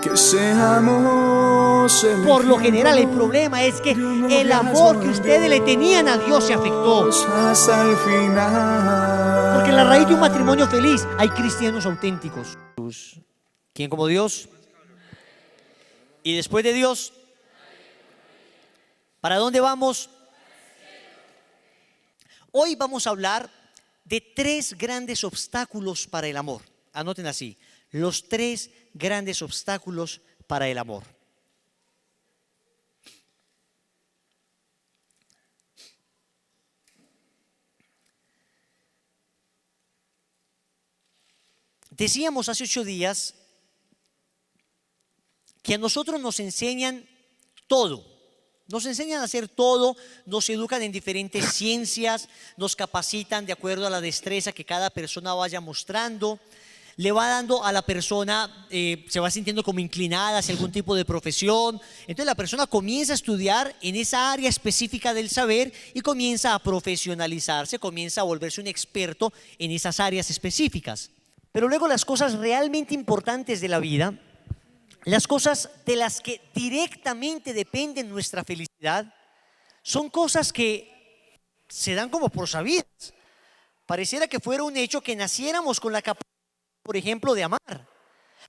que seamos elegidos. Por lo general el problema es que el amor que ustedes le tenían a Dios se afectó. Hasta el final. Porque en la raíz de un matrimonio feliz hay cristianos auténticos. ¿Quién como Dios? Y después de Dios, ¿para dónde vamos? Hoy vamos a hablar de 3 grandes obstáculos para el amor. Anoten así, los 3 grandes obstáculos para el amor. Decíamos hace 8 días que a nosotros nos enseñan todo. Nos enseñan a hacer todo, nos educan en diferentes ciencias, nos capacitan de acuerdo a la destreza que cada persona vaya mostrando. Le va dando a la persona, se va sintiendo como inclinada hacia algún tipo de profesión. Entonces la persona comienza a estudiar en esa área específica del saber y comienza a profesionalizarse, comienza a volverse un experto en esas áreas específicas. Pero luego las cosas realmente importantes de la vida, las cosas de las que directamente depende nuestra felicidad, son cosas que se dan como por sabidas. Pareciera que fuera un hecho que naciéramos con la capacidad, por ejemplo, de amar.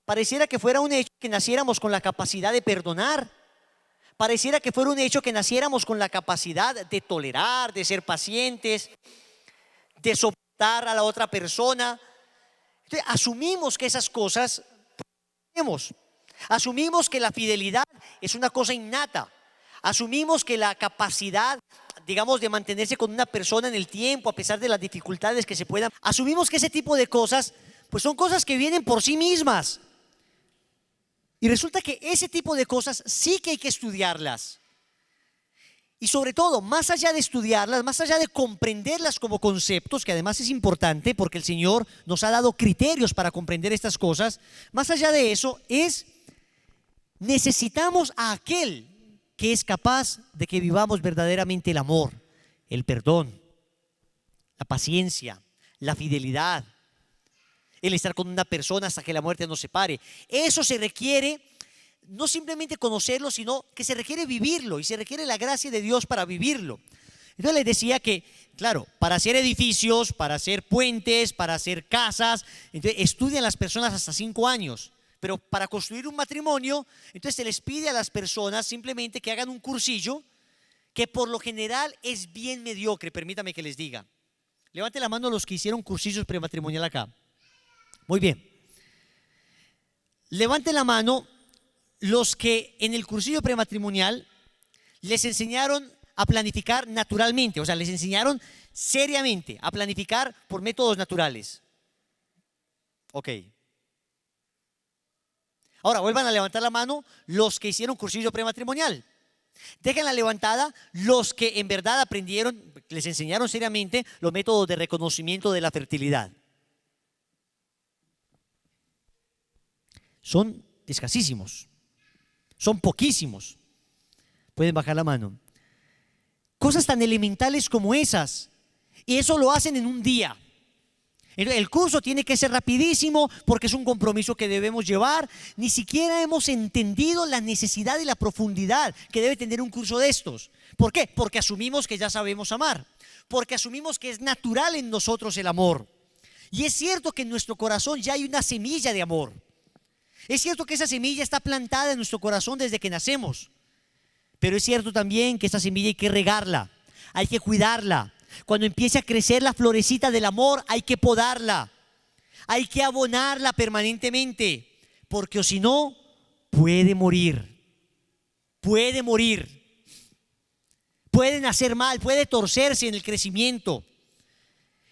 Pareciera que fuera un hecho que naciéramos con la capacidad de perdonar. Pareciera que fuera un hecho que naciéramos con la capacidad de tolerar, de ser pacientes, de soportar a la otra persona. Entonces, asumimos que esas cosas tenemos. Asumimos que la fidelidad es una cosa innata. Asumimos que la capacidad, digamos, de mantenerse con una persona en el tiempo a pesar de las dificultades que se puedan. Asumimos que ese tipo de cosas, pues son cosas que vienen por sí mismas. Y resulta que ese tipo de cosas sí que hay que estudiarlas. Y sobre todo, más allá de estudiarlas, más allá de comprenderlas como conceptos, que además es importante porque el Señor nos ha dado criterios para comprender estas cosas, más allá de eso necesitamos a aquel que es capaz de que vivamos verdaderamente el amor, el perdón, la paciencia, la fidelidad, el estar con una persona hasta que la muerte nos separe. Eso se requiere no simplemente conocerlo, sino que se requiere vivirlo y se requiere la gracia de Dios para vivirlo. Entonces les decía que, claro, para hacer edificios, para hacer puentes, para hacer casas, entonces estudian las personas hasta 5 años. Pero para construir un matrimonio, entonces se les pide a las personas simplemente que hagan un cursillo que por lo general es bien mediocre, permítame que les diga. Levante la mano los que hicieron cursillos prematrimonial acá. Muy bien. Levante la mano los que en el cursillo prematrimonial les enseñaron a planificar naturalmente, o sea, les enseñaron seriamente a planificar por métodos naturales. Ok. Ahora, vuelvan a levantar la mano los que hicieron cursillo prematrimonial. Déjenla levantada los que en verdad aprendieron, les enseñaron seriamente los métodos de reconocimiento de la fertilidad. Son escasísimos, son poquísimos. Pueden bajar la mano. Cosas tan elementales como esas, y eso lo hacen en un día. El curso tiene que ser rapidísimo porque es un compromiso que debemos llevar. Ni siquiera hemos entendido la necesidad y la profundidad que debe tener un curso de estos. ¿Por qué? Porque asumimos que ya sabemos amar, porque asumimos que es natural en nosotros el amor. Y es cierto que en nuestro corazón ya hay una semilla de amor. Es cierto que esa semilla está plantada en nuestro corazón desde que nacemos. Pero es cierto también que esa semilla hay que regarla, hay que cuidarla. Cuando empiece a crecer la florecita del amor, hay que podarla, hay que abonarla permanentemente, porque o si no, puede morir, puede nacer mal, puede torcerse en el crecimiento.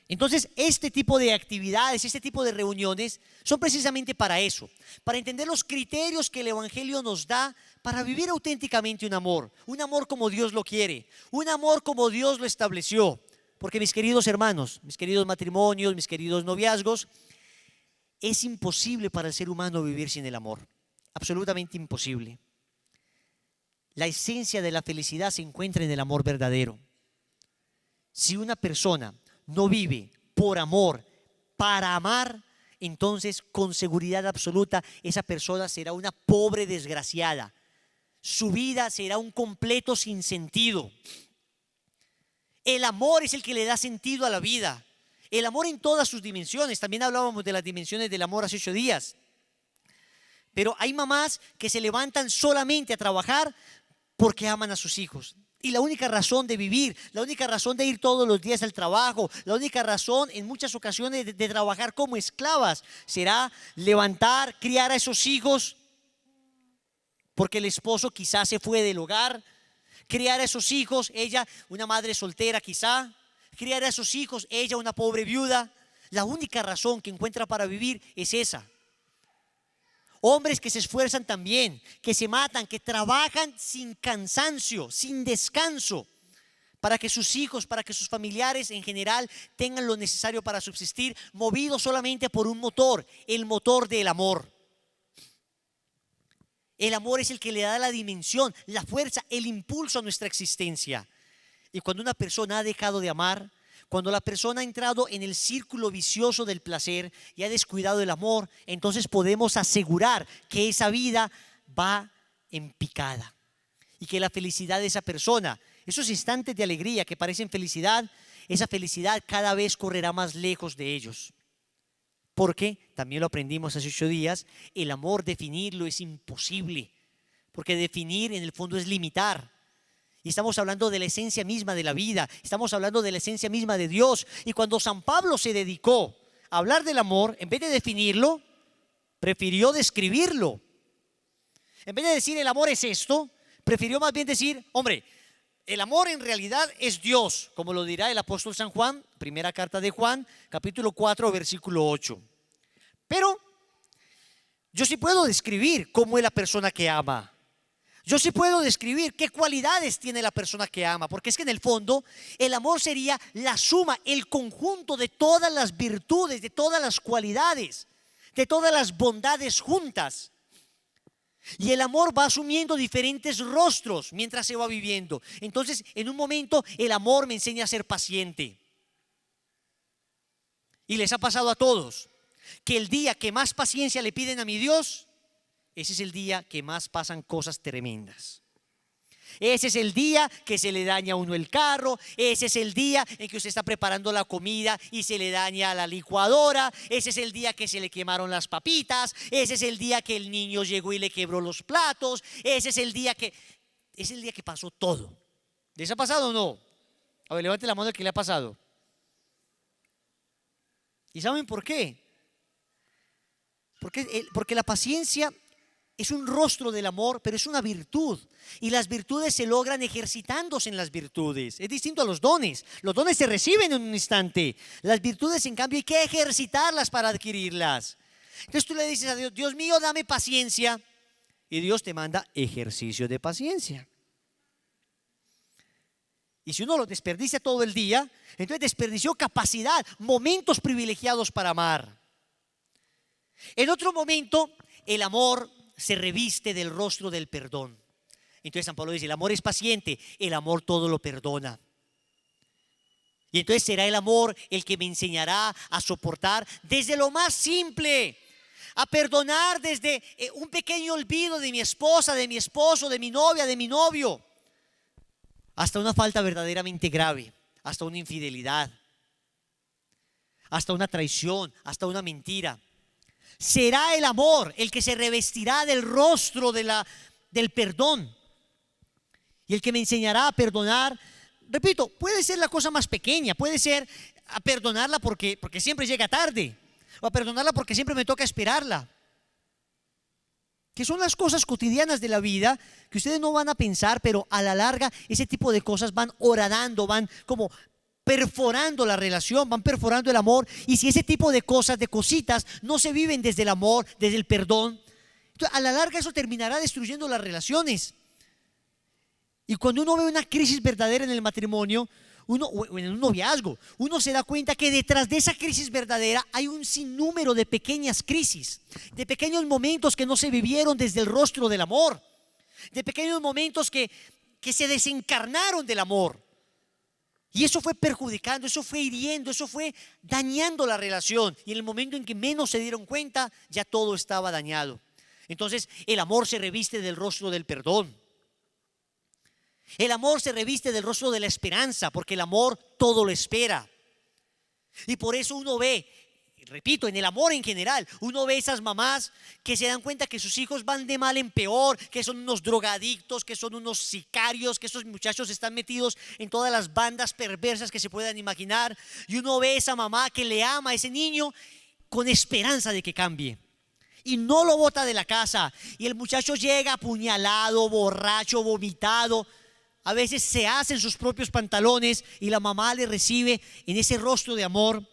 Entonces, este tipo de actividades, este tipo de reuniones son precisamente para eso, para entender los criterios que el Evangelio nos da para vivir auténticamente un amor como Dios lo quiere, un amor como Dios lo estableció. Porque mis queridos hermanos, mis queridos matrimonios, mis queridos noviazgos, es imposible para el ser humano vivir sin el amor, absolutamente imposible. La esencia de la felicidad se encuentra en el amor verdadero. Si una persona no vive por amor, para amar, entonces con seguridad absoluta esa persona será una pobre desgraciada. Su vida será un completo sinsentido. El amor es el que le da sentido a la vida. El amor en todas sus dimensiones. También hablábamos de las dimensiones del amor hace 8 días. Pero hay mamás que se levantan solamente a trabajar porque aman a sus hijos. Y la única razón de vivir, la única razón de ir todos los días al trabajo, la única razón en muchas ocasiones de trabajar como esclavas será levantar, criar a esos hijos porque el esposo quizás se fue del hogar, criar a esos hijos, ella una madre soltera quizá, criar a esos hijos, ella una pobre viuda. La única razón que encuentra para vivir es esa. Hombres que se esfuerzan también, que se matan, que trabajan sin cansancio, sin descanso, para que sus hijos, para que sus familiares en general tengan lo necesario para subsistir, movidos solamente por un motor, el motor del amor. El amor es el que le da la dimensión, la fuerza, el impulso a nuestra existencia. Y cuando una persona ha dejado de amar, cuando la persona ha entrado en el círculo vicioso del placer y ha descuidado el amor, entonces podemos asegurar que esa vida va en picada y que la felicidad de esa persona, esos instantes de alegría que parecen felicidad, esa felicidad cada vez correrá más lejos de ellos. Porque, también lo aprendimos hace 8 días, el amor definirlo es imposible, porque definir en el fondo es limitar. Y estamos hablando de la esencia misma de la vida, estamos hablando de la esencia misma de Dios. Y cuando San Pablo se dedicó a hablar del amor, en vez de definirlo, prefirió describirlo. En vez de decir el amor es esto, prefirió más bien decir, hombre, el amor en realidad es Dios, como lo dirá el apóstol San Juan, primera carta de Juan, capítulo 4, versículo 8. Pero yo sí puedo describir cómo es la persona que ama. Yo sí puedo describir qué cualidades tiene la persona que ama, porque es que en el fondo el amor sería la suma, el conjunto de todas las virtudes, de todas las cualidades, de todas las bondades juntas. Y el amor va asumiendo diferentes rostros mientras se va viviendo. Entonces, en un momento, el amor me enseña a ser paciente. Y les ha pasado a todos que el día que más paciencia le piden a mi Dios, ese es el día que más pasan cosas tremendas. Ese es el día que se le daña a uno el carro. Ese es el día en que usted está preparando la comida y se le daña la licuadora. Ese es el día que se le quemaron las papitas. Ese es el día que el niño llegó y le quebró los platos. Ese es el día que pasó todo. ¿Les ha pasado o no? A ver, levante la mano el que le ha pasado. ¿Y saben por qué? Porque la paciencia es un rostro del amor, pero es una virtud. Y las virtudes se logran ejercitándose en las virtudes. Es distinto a los dones. Los dones se reciben en un instante. Las virtudes, en cambio, hay que ejercitarlas para adquirirlas. Entonces tú le dices a Dios, Dios mío, dame paciencia. Y Dios te manda ejercicio de paciencia. Y si uno lo desperdicia todo el día, entonces desperdició capacidad, momentos privilegiados para amar. En otro momento, el amor se reviste del rostro del perdón. Entonces San Pablo dice, el amor es paciente, el amor todo lo perdona. Y entonces será el amor el que me enseñará a soportar desde lo más simple, a perdonar desde un pequeño olvido de mi esposa, de mi esposo, de mi novia, de mi novio, hasta una falta verdaderamente grave, hasta una infidelidad, hasta una traición, hasta una mentira. Será el amor el que se revestirá del rostro del perdón y el que me enseñará a perdonar. Repito, puede ser la cosa más pequeña, puede ser a perdonarla porque siempre llega tarde, o a perdonarla porque siempre me toca esperarla, que son las cosas cotidianas de la vida que ustedes no van a pensar, pero a la larga ese tipo de cosas van horadando, van como perforando la relación, van perforando el amor. Y si ese tipo de cosas, de cositas, no se viven desde el amor, desde el perdón, entonces a la larga eso terminará destruyendo las relaciones. Y cuando uno ve una crisis verdadera en el matrimonio, o en un noviazgo, uno se da cuenta que detrás de esa crisis verdadera hay un sinnúmero de pequeñas crisis, de pequeños momentos que no se vivieron desde el rostro del amor, de pequeños momentos que se desencarnaron del amor. Y eso fue perjudicando, eso fue hiriendo, eso fue dañando la relación. Y en el momento en que menos se dieron cuenta, ya todo estaba dañado. Entonces el amor se reviste del rostro del perdón. El amor se reviste del rostro de la esperanza, porque el amor todo lo espera. Y por eso uno ve, repito, en el amor en general, uno ve esas mamás que se dan cuenta que sus hijos van de mal en peor, que son unos drogadictos, que son unos sicarios, que esos muchachos están metidos en todas las bandas perversas que se puedan imaginar. Y uno ve esa mamá que le ama a ese niño con esperanza de que cambie. Y no lo bota de la casa. Y el muchacho llega apuñalado, borracho, vomitado. A veces se hacen sus propios pantalones y la mamá le recibe en ese rostro de amor.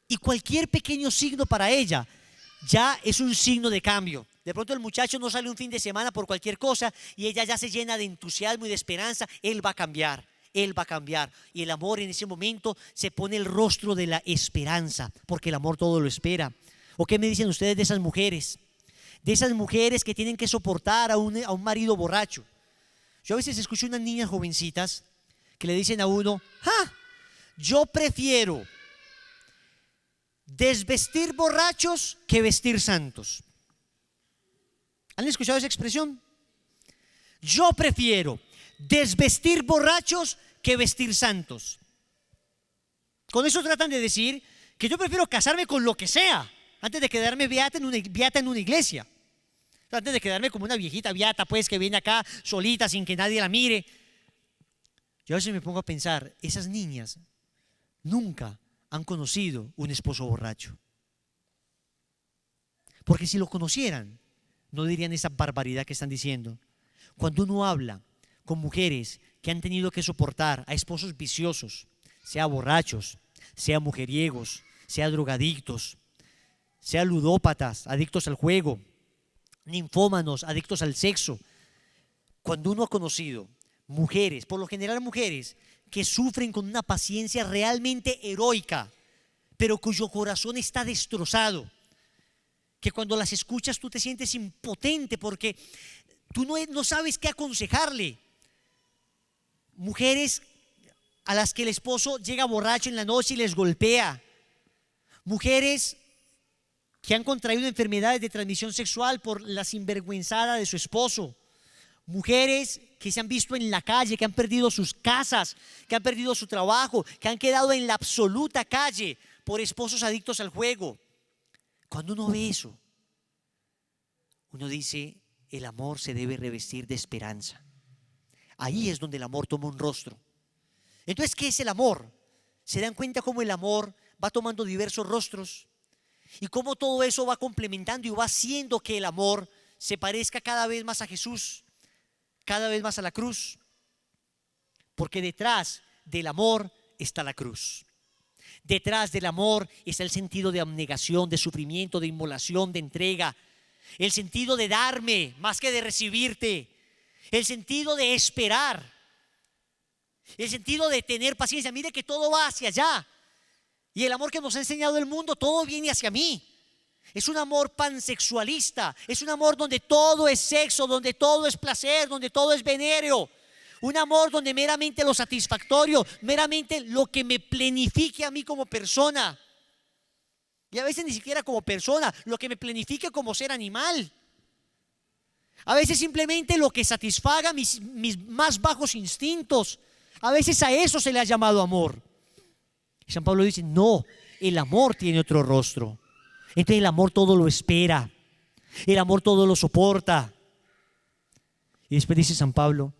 Y cualquier pequeño signo para ella ya es un signo de cambio. De pronto el muchacho no sale un fin de semana por cualquier cosa y ella ya se llena de entusiasmo y de esperanza. Él va a cambiar, él va a cambiar. Y el amor en ese momento se pone el rostro de la esperanza, porque el amor todo lo espera. ¿O qué me dicen ustedes de esas mujeres? De esas mujeres que tienen que soportar a un marido borracho. Yo a veces escucho unas niñas jovencitas que le dicen a uno: yo prefiero desvestir borrachos que vestir santos. ¿Han escuchado esa expresión? Yo prefiero desvestir borrachos que vestir santos. Con eso tratan de decir que yo prefiero casarme con lo que sea antes de quedarme beata en una iglesia. Antes de quedarme como una viejita beata, pues, que viene acá solita sin que nadie la mire. Yo a veces me pongo a pensar, esas niñas nunca han conocido un esposo borracho. Porque si lo conocieran, no dirían esa barbaridad que están diciendo. Cuando uno habla con mujeres que han tenido que soportar a esposos viciosos, sea borrachos, sea mujeriegos, sea drogadictos, sea ludópatas, adictos al juego, ninfómanos, adictos al sexo. Cuando uno ha conocido mujeres, por lo general mujeres, que sufren con una paciencia realmente heroica, pero cuyo corazón está destrozado, que cuando las escuchas tú te sientes impotente porque tú no sabes qué aconsejarle. Mujeres a las que el esposo llega borracho en la noche y les golpea. Mujeres que han contraído enfermedades de transmisión sexual por la sinvergüenzada de su esposo. Mujeres que se han visto en la calle, que han perdido sus casas, que han perdido su trabajo, que han quedado en la absoluta calle por esposos adictos al juego. Cuando uno ve eso, uno dice: el amor se debe revestir de esperanza. Ahí es donde el amor toma un rostro. Entonces, ¿qué es el amor? ¿Se dan cuenta cómo el amor va tomando diversos rostros? Y cómo todo eso va complementando y va haciendo que el amor se parezca cada vez más a Jesús, cada vez más a la cruz. Porque detrás del amor está la cruz. Detrás del amor está el sentido de abnegación, de sufrimiento, de inmolación, de entrega. El sentido de darme más que de recibirte. El sentido de esperar. El sentido de tener paciencia. Mire que todo va hacia allá. Y el amor que nos ha enseñado el mundo, todo viene hacia mí. Es un amor pansexualista. Es un amor donde todo es sexo, donde todo es placer, donde todo es venéreo. Un amor donde meramente lo satisfactorio, meramente lo que me plenifique a mí como persona. Y a veces ni siquiera como persona, lo que me plenifique como ser animal. A veces simplemente lo que satisfaga mis más bajos instintos. A veces a eso se le ha llamado amor. Y San Pablo dice: no, el amor tiene otro rostro. Entonces el amor todo lo espera. El amor todo lo soporta. Y después dice San Pablo: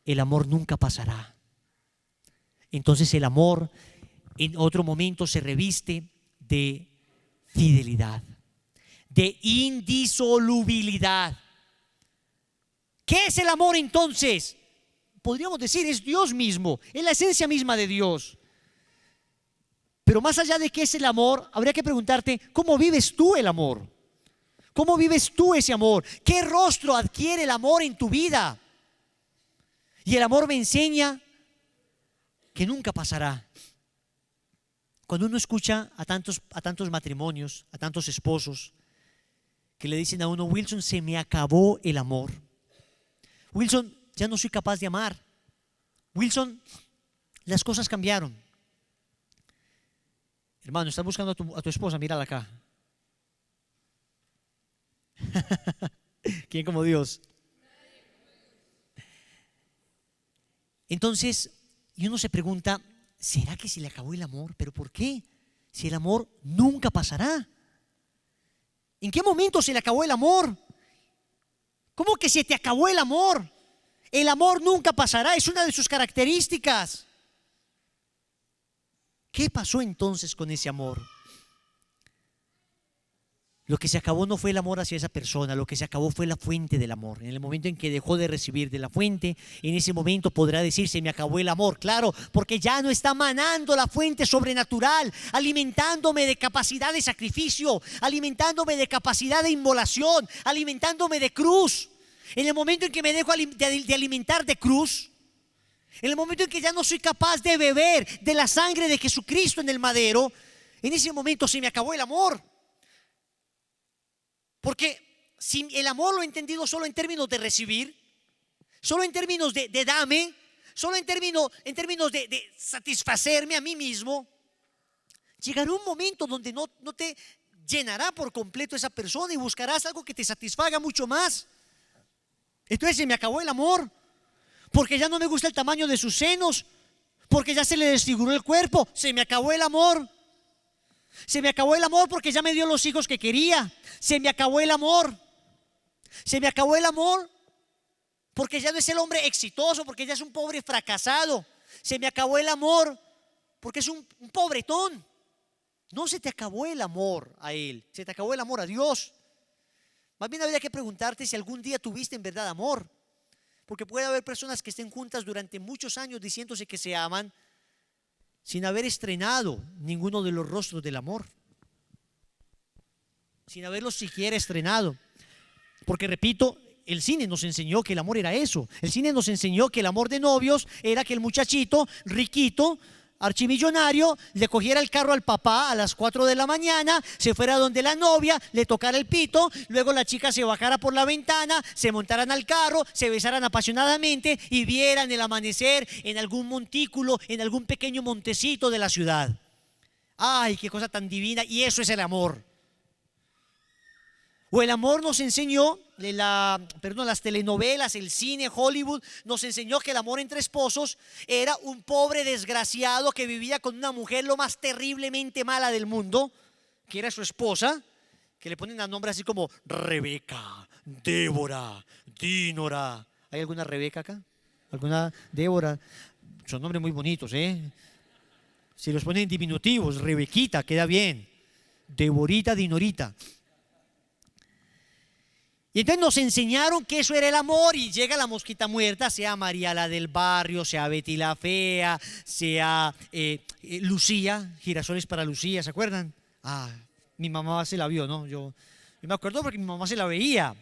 el amor nunca pasará. Entonces el amor en otro momento se reviste de fidelidad, de indisolubilidad. ¿Qué es el amor entonces? Podríamos decir, es Dios mismo, es la esencia misma de Dios. Pero más allá de qué es el amor, habría que preguntarte: ¿cómo vives tú el amor? ¿Cómo vives tú ese amor? ¿Qué rostro adquiere el amor en tu vida? Y el amor me enseña que nunca pasará. Cuando uno escucha a tantos matrimonios, a tantos esposos que le dicen a uno: Wilson, se me acabó el amor. Wilson, ya no soy capaz de amar. Wilson, las cosas cambiaron. Hermano, estás buscando a tu esposa, mírala acá. ¿Quién como Dios? Entonces, y uno se pregunta, ¿será que se le acabó el amor? ¿Pero por qué? Si el amor nunca pasará. ¿En qué momento se le acabó el amor? ¿Cómo que se te acabó el amor? El amor nunca pasará, es una de sus características. ¿Qué pasó entonces con ese amor? Lo que se acabó no fue el amor hacia esa persona, lo que se acabó fue la fuente del amor. En el momento en que dejó de recibir de la fuente, en ese momento podrá decir, se me acabó el amor. Claro, porque ya no está manando la fuente sobrenatural, alimentándome de capacidad de sacrificio, alimentándome de capacidad de inmolación, alimentándome de cruz. En el momento en que me dejo de alimentar de cruz, en el momento en que ya no soy capaz de beber de la sangre de Jesucristo en el madero, en ese momento se me acabó el amor. Porque si el amor lo he entendido solo en términos de recibir, solo en términos de dame, solo en términos de satisfacerme a mí mismo, llegará un momento donde no te llenará por completo esa persona y buscarás algo que te satisfaga mucho más. Entonces se me acabó el amor, porque ya no me gusta el tamaño de sus senos, porque ya se le desfiguró el cuerpo. Se me acabó el amor. Se me acabó el amor porque ya me dio los hijos que quería. Se me acabó el amor. Se me acabó el amor porque ya no es el hombre exitoso, porque ya es un pobre fracasado. Se me acabó el amor porque es un pobretón. No se te acabó el amor a él, se te acabó el amor a Dios. Más bien habría que preguntarte si algún día tuviste en verdad amor. Porque puede haber personas que estén juntas durante muchos años diciéndose que se aman sin haber estrenado ninguno de los rostros del amor, sin haberlos siquiera estrenado. Porque repito, el cine nos enseñó que el amor era eso. El cine nos enseñó que el amor de novios era que el muchachito riquito, archimillonario, le cogiera el carro al papá a las 4 de la mañana, se fuera donde la novia, le tocara el pito, luego la chica se bajara por la ventana, se montaran al carro, se besaran apasionadamente y vieran el amanecer en algún montículo, en algún pequeño montecito de la ciudad. ¡Ay, qué cosa tan divina! Y eso es el amor. O el amor nos enseñó, las telenovelas, el cine, Hollywood, nos enseñó que el amor entre esposos era un pobre desgraciado que vivía con una mujer lo más terriblemente mala del mundo, que era su esposa, que le ponen a nombre así como Rebeca, Débora, Dínora. ¿Hay alguna Rebeca acá? ¿Alguna Débora? Son nombres muy bonitos, ¿eh? Si los ponen en diminutivos, Rebequita, queda bien. Deborita, Dinorita. Y entonces nos enseñaron que eso era el amor y llega la mosquita muerta, sea María la del barrio, sea Betty la fea, sea Lucía, girasoles para Lucía, ¿se acuerdan? Ah, mi mamá se la vio, ¿no? Yo me acuerdo porque mi mamá se la veía.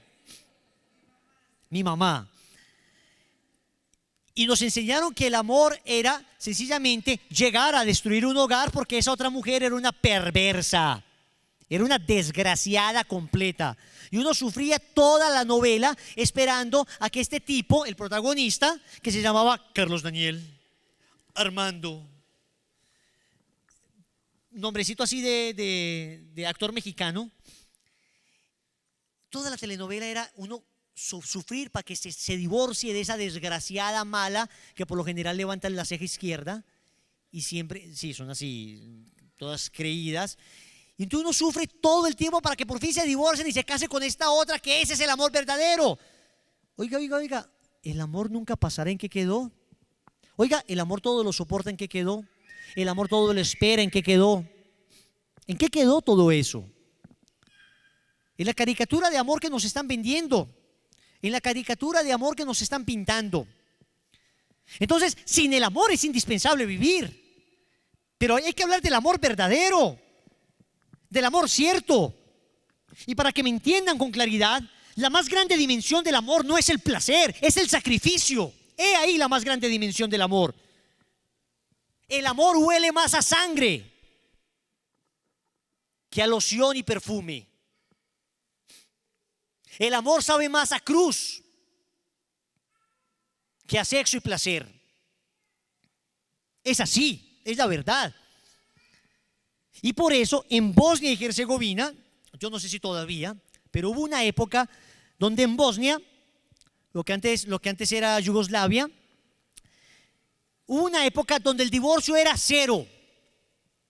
Mi mamá. Y nos enseñaron que el amor era sencillamente llegar a destruir un hogar porque esa otra mujer era una perversa. Era una desgraciada completa. Y uno sufría toda la novela esperando a que este tipo, el protagonista, que se llamaba Carlos Daniel, Armando, nombrecito así de actor mexicano, toda la telenovela era uno sufrir para que se divorcie de esa desgraciada mala que por lo general levanta la ceja izquierda y siempre, sí, son así, todas creídas. Y entonces uno sufre todo el tiempo para que por fin se divorcien y se case con esta otra, que ese es el amor verdadero. Oiga, ¿el amor nunca pasará? ¿En qué quedó? Oiga, ¿el amor todo lo soporta? ¿En qué quedó? ¿El amor todo lo espera? ¿En qué quedó? ¿En qué quedó todo eso? En la caricatura de amor que nos están vendiendo, en la caricatura de amor que nos están pintando. Entonces, sin el amor es indispensable vivir. Pero hay que hablar del amor verdadero, del amor cierto. Y para que me entiendan con claridad, la más grande dimensión del amor no es el placer, es el sacrificio. He ahí la más grande dimensión del amor. El amor huele más a sangre que a loción y perfume. El amor sabe más a cruz que a sexo y placer. Es así, es la verdad. Y por eso en Bosnia y Herzegovina, yo no sé si todavía, pero hubo una época donde en Bosnia, lo que antes era Yugoslavia, hubo una época donde el divorcio era cero.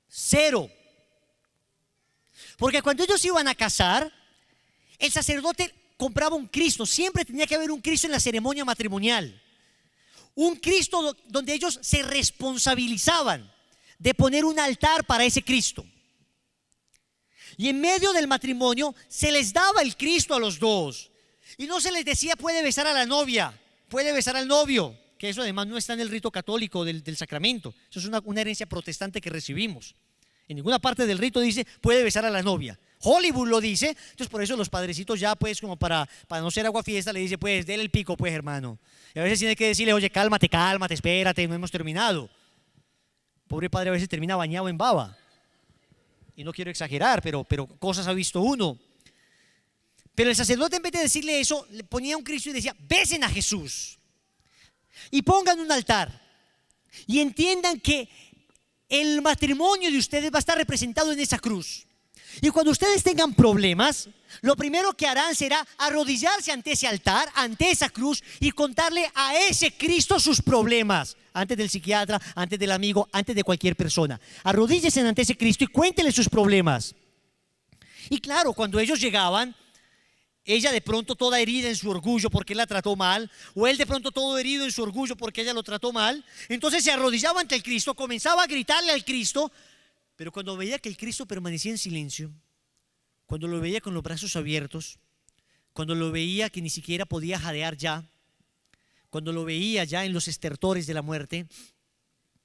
Cero. Porque cuando ellos iban a casar, el sacerdote compraba un Cristo. Siempre tenía que haber un Cristo en la ceremonia matrimonial. Un Cristo donde ellos se responsabilizaban de poner un altar para ese Cristo. Y en medio del matrimonio se les daba el Cristo a los dos. Y no se les decía puede besar a la novia, puede besar al novio, que eso además no está en el rito católico del sacramento. Eso es una herencia protestante que recibimos. En ninguna parte del rito dice puede besar a la novia. Hollywood lo dice, entonces por eso los padrecitos ya pues como para no ser aguafiesta le dice pues déle el pico pues hermano. Y a veces tiene que decirle oye cálmate, espérate, no hemos terminado. Pobre padre a veces termina bañado en baba. Y no quiero exagerar, pero cosas ha visto uno. Pero el sacerdote en vez de decirle eso, le ponía un Cristo y decía besen a Jesús. Y pongan un altar. Y entiendan que el matrimonio de ustedes va a estar representado en esa cruz. Y cuando ustedes tengan problemas, lo primero que harán será arrodillarse ante ese altar, ante esa cruz y contarle a ese Cristo sus problemas. Antes del psiquiatra, antes del amigo, antes de cualquier persona. Arrodíllense ante ese Cristo y cuéntenle sus problemas. Y claro, cuando ellos llegaban, ella de pronto toda herida en su orgullo porque él la trató mal, o él de pronto todo herido en su orgullo porque ella lo trató mal, entonces se arrodillaba ante el Cristo, comenzaba a gritarle al Cristo. Pero cuando veía que el Cristo permanecía en silencio, cuando lo veía con los brazos abiertos, cuando lo veía que ni siquiera podía jadear ya, cuando lo veía ya en los estertores de la muerte,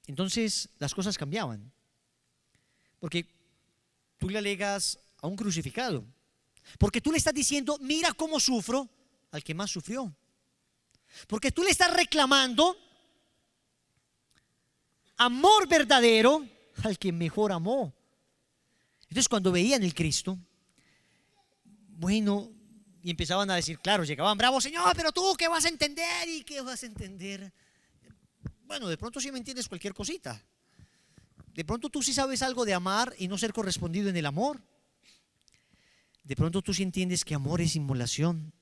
entonces las cosas cambiaban. Porque tú le alegas a un crucificado, porque tú le estás diciendo, mira cómo sufro al que más sufrió. Porque tú le estás reclamando amor verdadero al que mejor amó. Entonces cuando veían el Cristo, bueno, y empezaban a decir, claro, llegaban bravos, Señor, pero tú ¿qué vas a entender? ¿Y qué vas a entender? Bueno, de pronto sí me entiendes cualquier cosita. De pronto tú sí sabes algo de amar y no ser correspondido en el amor. De pronto tú sí entiendes que amor es inmolación.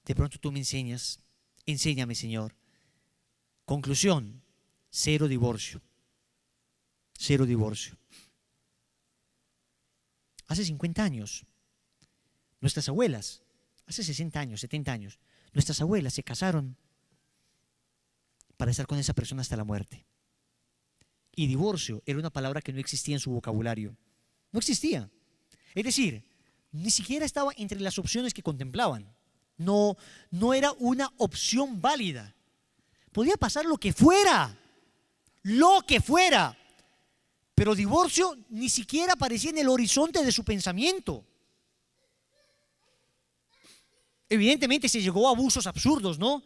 De pronto tú me enseñas, enséñame, Señor. Conclusión, cero divorcio. Cero divorcio. Hace 50 años, nuestras abuelas, hace 60 años, 70 años, nuestras abuelas se casaron para estar con esa persona hasta la muerte. Y divorcio era una palabra que no existía en su vocabulario. No existía. Es decir, ni siquiera estaba entre las opciones que contemplaban. No era una opción válida. Podía pasar lo que fuera. Pero divorcio ni siquiera aparecía en el horizonte de su pensamiento. Evidentemente se llegó a abusos absurdos, ¿no?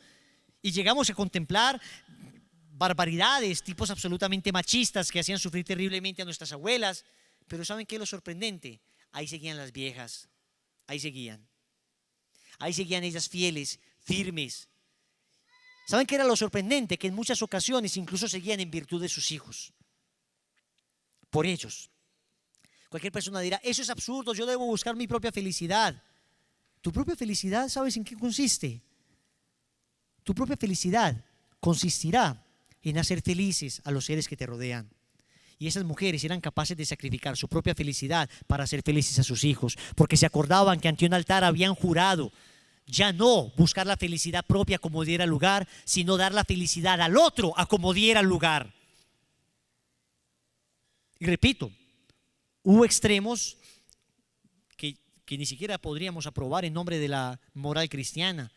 Y llegamos a contemplar barbaridades, tipos absolutamente machistas que hacían sufrir terriblemente a nuestras abuelas. Pero ¿saben qué es lo sorprendente? Ahí seguían las viejas, ahí seguían ellas fieles, firmes. ¿Saben qué era lo sorprendente? Que en muchas ocasiones incluso seguían en virtud de sus hijos. Por ellos. Cualquier persona dirá, eso es absurdo, yo debo buscar mi propia felicidad. Tu propia felicidad, ¿sabes en qué consiste? Tu propia felicidad consistirá en hacer felices a los seres que te rodean. Y esas mujeres eran capaces de sacrificar su propia felicidad para hacer felices a sus hijos, porque se acordaban que ante un altar habían jurado ya no buscar la felicidad propia como diera lugar, sino dar la felicidad al otro a como diera lugar. Y repito, hubo extremos que ni siquiera podríamos aprobar en nombre de la moral cristiana.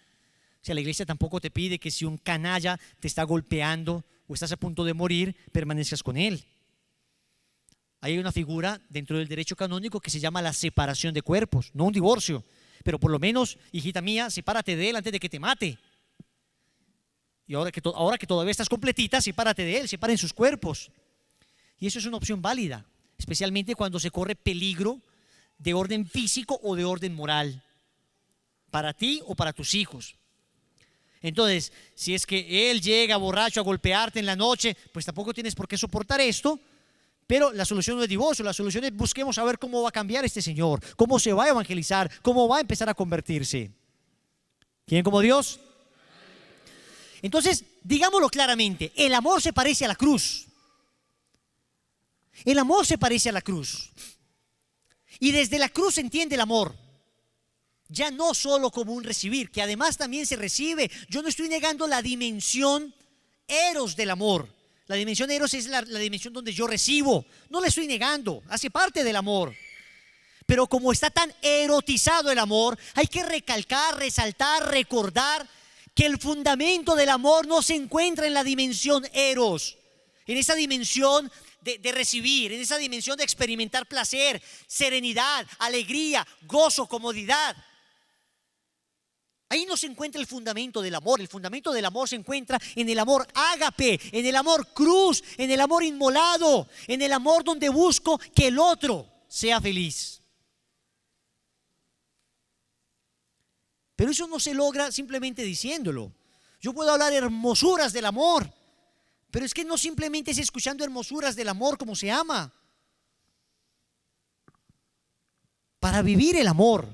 O sea, la iglesia tampoco te pide que si un canalla te está golpeando o estás a punto de morir, permanezcas con él. Hay una figura dentro del derecho canónico que se llama la separación de cuerpos, no un divorcio, pero por lo menos, hijita mía, sepárate de él antes de que te mate. Y ahora que todavía estás completita, sepárate de él, separen sus cuerpos. Y eso es una opción válida, especialmente cuando se corre peligro de orden físico o de orden moral, para ti o para tus hijos. Entonces, si es que él llega borracho a golpearte en la noche, pues tampoco tienes por qué soportar esto. Pero la solución no es divorcio, la solución es busquemos saber cómo va a cambiar este señor, cómo se va a evangelizar, cómo va a empezar a convertirse. ¿Quién como Dios? Entonces, digámoslo claramente, el amor se parece a la cruz. El amor se parece a la cruz. Y desde la cruz se entiende el amor. Ya no solo como un recibir, que además también se recibe. Yo no estoy negando la dimensión eros del amor. La dimensión eros es la dimensión donde yo recibo. No la estoy negando, hace parte del amor. Pero como está tan erotizado el amor, hay que recalcar, resaltar, recordar que el fundamento del amor no se encuentra en la dimensión eros, en esa dimensión de recibir, en esa dimensión de experimentar placer, serenidad, alegría, gozo, comodidad. Ahí no se encuentra el fundamento del amor. El fundamento del amor se encuentra en el amor ágape, en el amor cruz, en el amor inmolado, en el amor donde busco que el otro sea feliz. Pero eso no se logra simplemente diciéndolo. Yo puedo hablar hermosuras del amor, pero es que no simplemente es escuchando hermosuras del amor como se ama. Para vivir el amor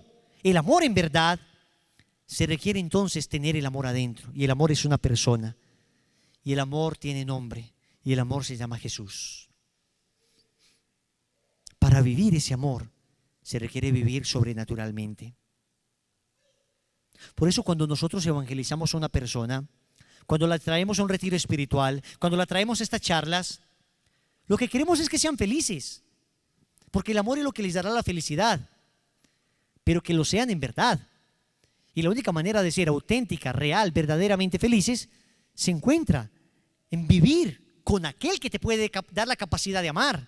en verdad, se requiere entonces tener el amor adentro. Y el amor es una persona. Y el amor tiene nombre. Y el amor se llama Jesús. Para vivir ese amor, se requiere vivir sobrenaturalmente. Por eso cuando nosotros evangelizamos a una persona, cuando la traemos a un retiro espiritual, cuando la traemos a estas charlas, lo que queremos es que sean felices. Porque el amor es lo que les dará la felicidad. Pero que lo sean en verdad. Y la única manera de ser auténtica, real, verdaderamente felices, se encuentra en vivir con aquel que te puede dar la capacidad de amar.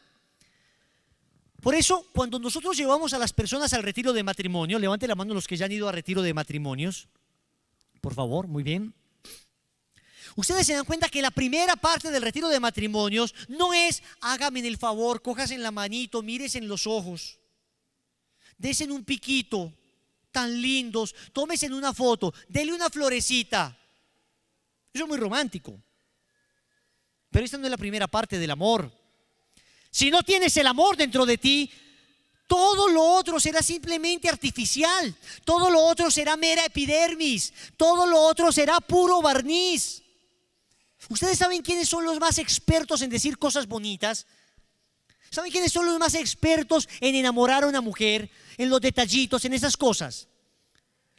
Por eso, cuando nosotros llevamos a las personas al retiro de matrimonio, levante la mano los que ya han ido a retiro de matrimonios, por favor, muy bien. Ustedes se dan cuenta que la primera parte del retiro de matrimonios no es hágame el favor, cojas en la manito, mires en los ojos, desen un piquito, tan lindos, tómese en una foto, dele una florecita. Eso es muy romántico. Pero esta no es la primera parte del amor. Si no tienes el amor dentro de ti, todo lo otro será simplemente artificial. Todo lo otro será mera epidermis. Todo lo otro será puro barniz. ¿Ustedes saben quiénes son los más expertos en decir cosas bonitas? ¿Saben quiénes son los más expertos en enamorar a una mujer? En los detallitos, en esas cosas.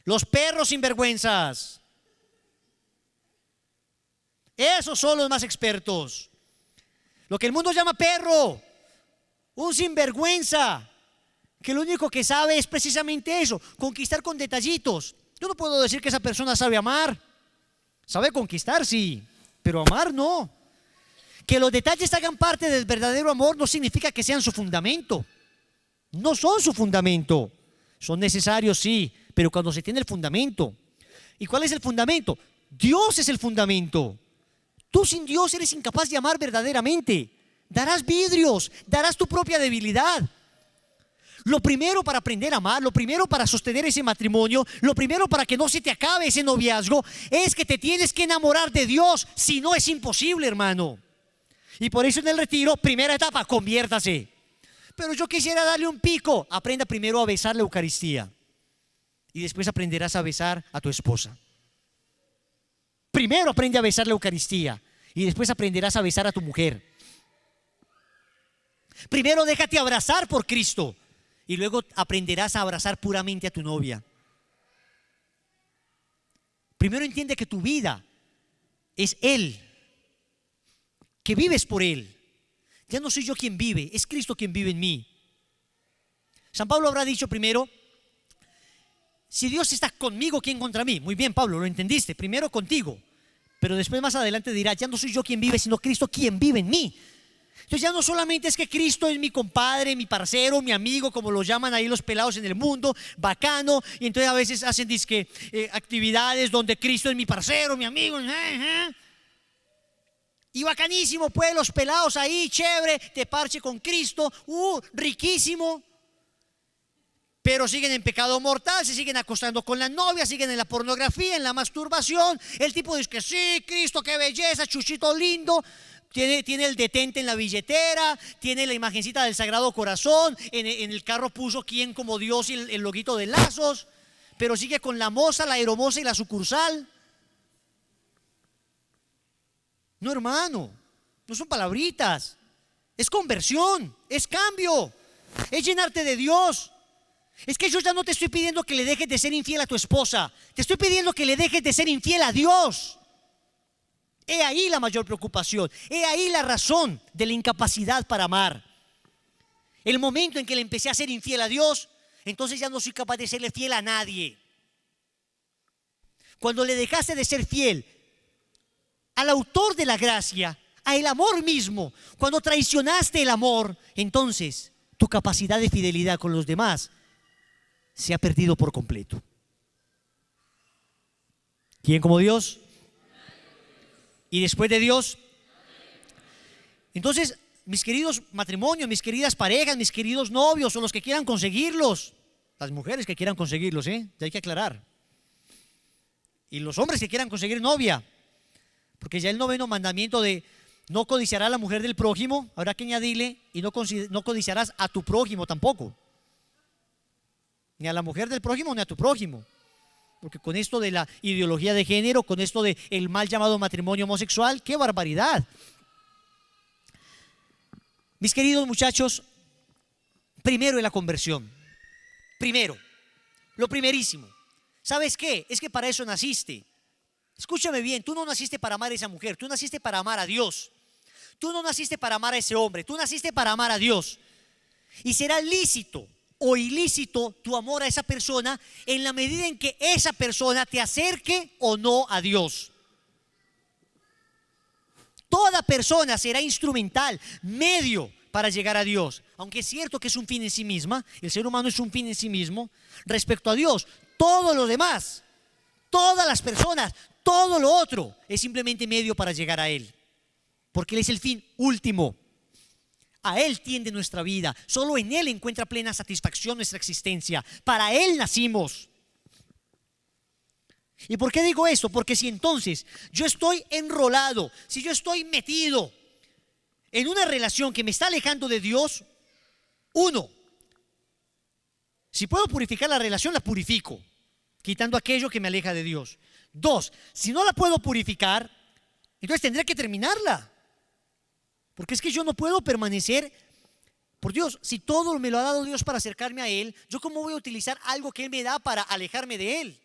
Los perros sinvergüenzas. Esos son los más expertos. Lo que el mundo llama perro, un sinvergüenza, que lo único que sabe es precisamente eso, conquistar con detallitos. Yo no puedo decir que esa persona sabe amar. Sabe conquistar, sí, pero amar no. Que los detalles hagan parte del verdadero amor no significa que sean su fundamento. No son su fundamento. Son necesarios, sí, pero cuando se tiene el fundamento. ¿Y cuál es el fundamento? Dios es el fundamento. Tú sin Dios eres incapaz de amar verdaderamente. Darás vidrios, darás tu propia debilidad. Lo primero para aprender a amar, lo primero para sostener ese matrimonio, lo primero para que no se te acabe ese noviazgo, es que te tienes que enamorar de Dios. Si no, es imposible, hermano. Y por eso en el retiro, primera etapa, conviértase. Pero yo quisiera darle un pico. Aprenda primero a besar la Eucaristía. Y después aprenderás a besar a tu esposa. Primero aprende a besar la Eucaristía. Y después aprenderás a besar a tu mujer. Primero déjate abrazar por Cristo. Y luego aprenderás a abrazar puramente a tu novia. Primero entiende que tu vida es Él. Que vives por Él. Ya no soy yo quien vive, es Cristo quien vive en mí. San Pablo habrá dicho primero, si Dios está conmigo, ¿quién contra mí? Muy bien, Pablo, lo entendiste, primero contigo. Pero después más adelante dirá, ya no soy yo quien vive, sino Cristo quien vive en mí. Entonces ya no solamente es que Cristo es mi compadre, mi parcero, mi amigo, como lo llaman ahí los pelados en el mundo, bacano, y entonces a veces hacen actividades donde Cristo es mi parcero, mi amigo, y bacanísimo, pues los pelados ahí, chévere, te parche con Cristo, riquísimo. pero siguen en pecado mortal, se siguen acostando con la novia, siguen en la pornografía, en la masturbación. El tipo dice que sí, Cristo, qué belleza, chuchito lindo. Tiene el detente en la billetera, tiene la imagencita del Sagrado Corazón, en el carro puso quién como Dios y el loguito de Lazos, pero sigue con la moza, la aeromoza y la sucursal. No, hermano, no son palabritas, es conversión, es cambio, es llenarte de Dios. Es que yo ya no te estoy pidiendo que le dejes de ser infiel a tu esposa, te estoy pidiendo que le dejes de ser infiel a Dios. He ahí la mayor preocupación, he ahí la razón de la incapacidad para amar. El momento en que le empecé a ser infiel a Dios, entonces ya no soy capaz de serle fiel a nadie. Cuando le dejaste de ser fiel al autor de la gracia, a el amor mismo, cuando traicionaste el amor, entonces tu capacidad de fidelidad con los demás se ha perdido por completo. ¿Quién como Dios? Y después de Dios. Entonces, mis queridos matrimonios, mis queridas parejas, mis queridos novios o los que quieran conseguirlos, las mujeres que quieran conseguirlos, ya hay que aclarar, y los hombres que quieran conseguir novia, porque ya el 9º mandamiento de no codiciará a la mujer del prójimo, habrá que añadirle, y no codiciarás a tu prójimo tampoco, ni a la mujer del prójimo ni a tu prójimo. Porque con esto de la ideología de género, con esto de el mal llamado matrimonio homosexual, ¡qué barbaridad! Mis queridos muchachos, primero es la conversión. Primero, lo primerísimo. ¿Sabes qué? Es que para eso naciste. Escúchame bien, tú no naciste para amar a esa mujer, tú naciste para amar a Dios. Tú no naciste para amar a ese hombre, tú naciste para amar a Dios. Y será lícito o ilícito tu amor a esa persona en la medida en que esa persona te acerque o no a Dios. Toda persona será instrumental, medio para llegar a Dios. Aunque es cierto que es un fin en sí misma, el ser humano es un fin en sí mismo. Respecto a Dios, todo lo demás, todas las personas, todo lo otro es simplemente medio para llegar a Él. Porque Él es el fin último. A Él tiende nuestra vida, solo en Él encuentra plena satisfacción nuestra existencia. Para Él nacimos. ¿Y por qué digo esto? Porque si entonces yo estoy enrolado, si yo estoy metido en una relación que me está alejando de Dios, uno, si puedo purificar la relación, la purifico, quitando aquello que me aleja de Dios. Dos, si no la puedo purificar, entonces tendré que terminarla. Porque es que yo no puedo permanecer, por Dios, si todo me lo ha dado Dios para acercarme a Él, ¿yo cómo voy a utilizar algo que Él me da para alejarme de Él?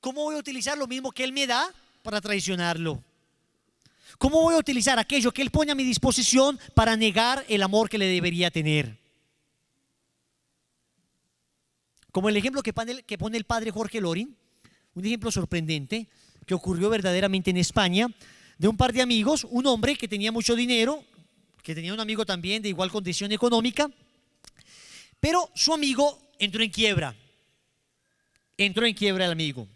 ¿Cómo voy a utilizar lo mismo que Él me da para traicionarlo? ¿Cómo voy a utilizar aquello que Él pone a mi disposición para negar el amor que le debería tener? Como el ejemplo que pone el padre Jorge Loring, un ejemplo sorprendente que ocurrió verdaderamente en España, de un par de amigos, un hombre que tenía mucho dinero, que tenía un amigo también de igual condición económica, pero su amigo entró en quiebra el amigo.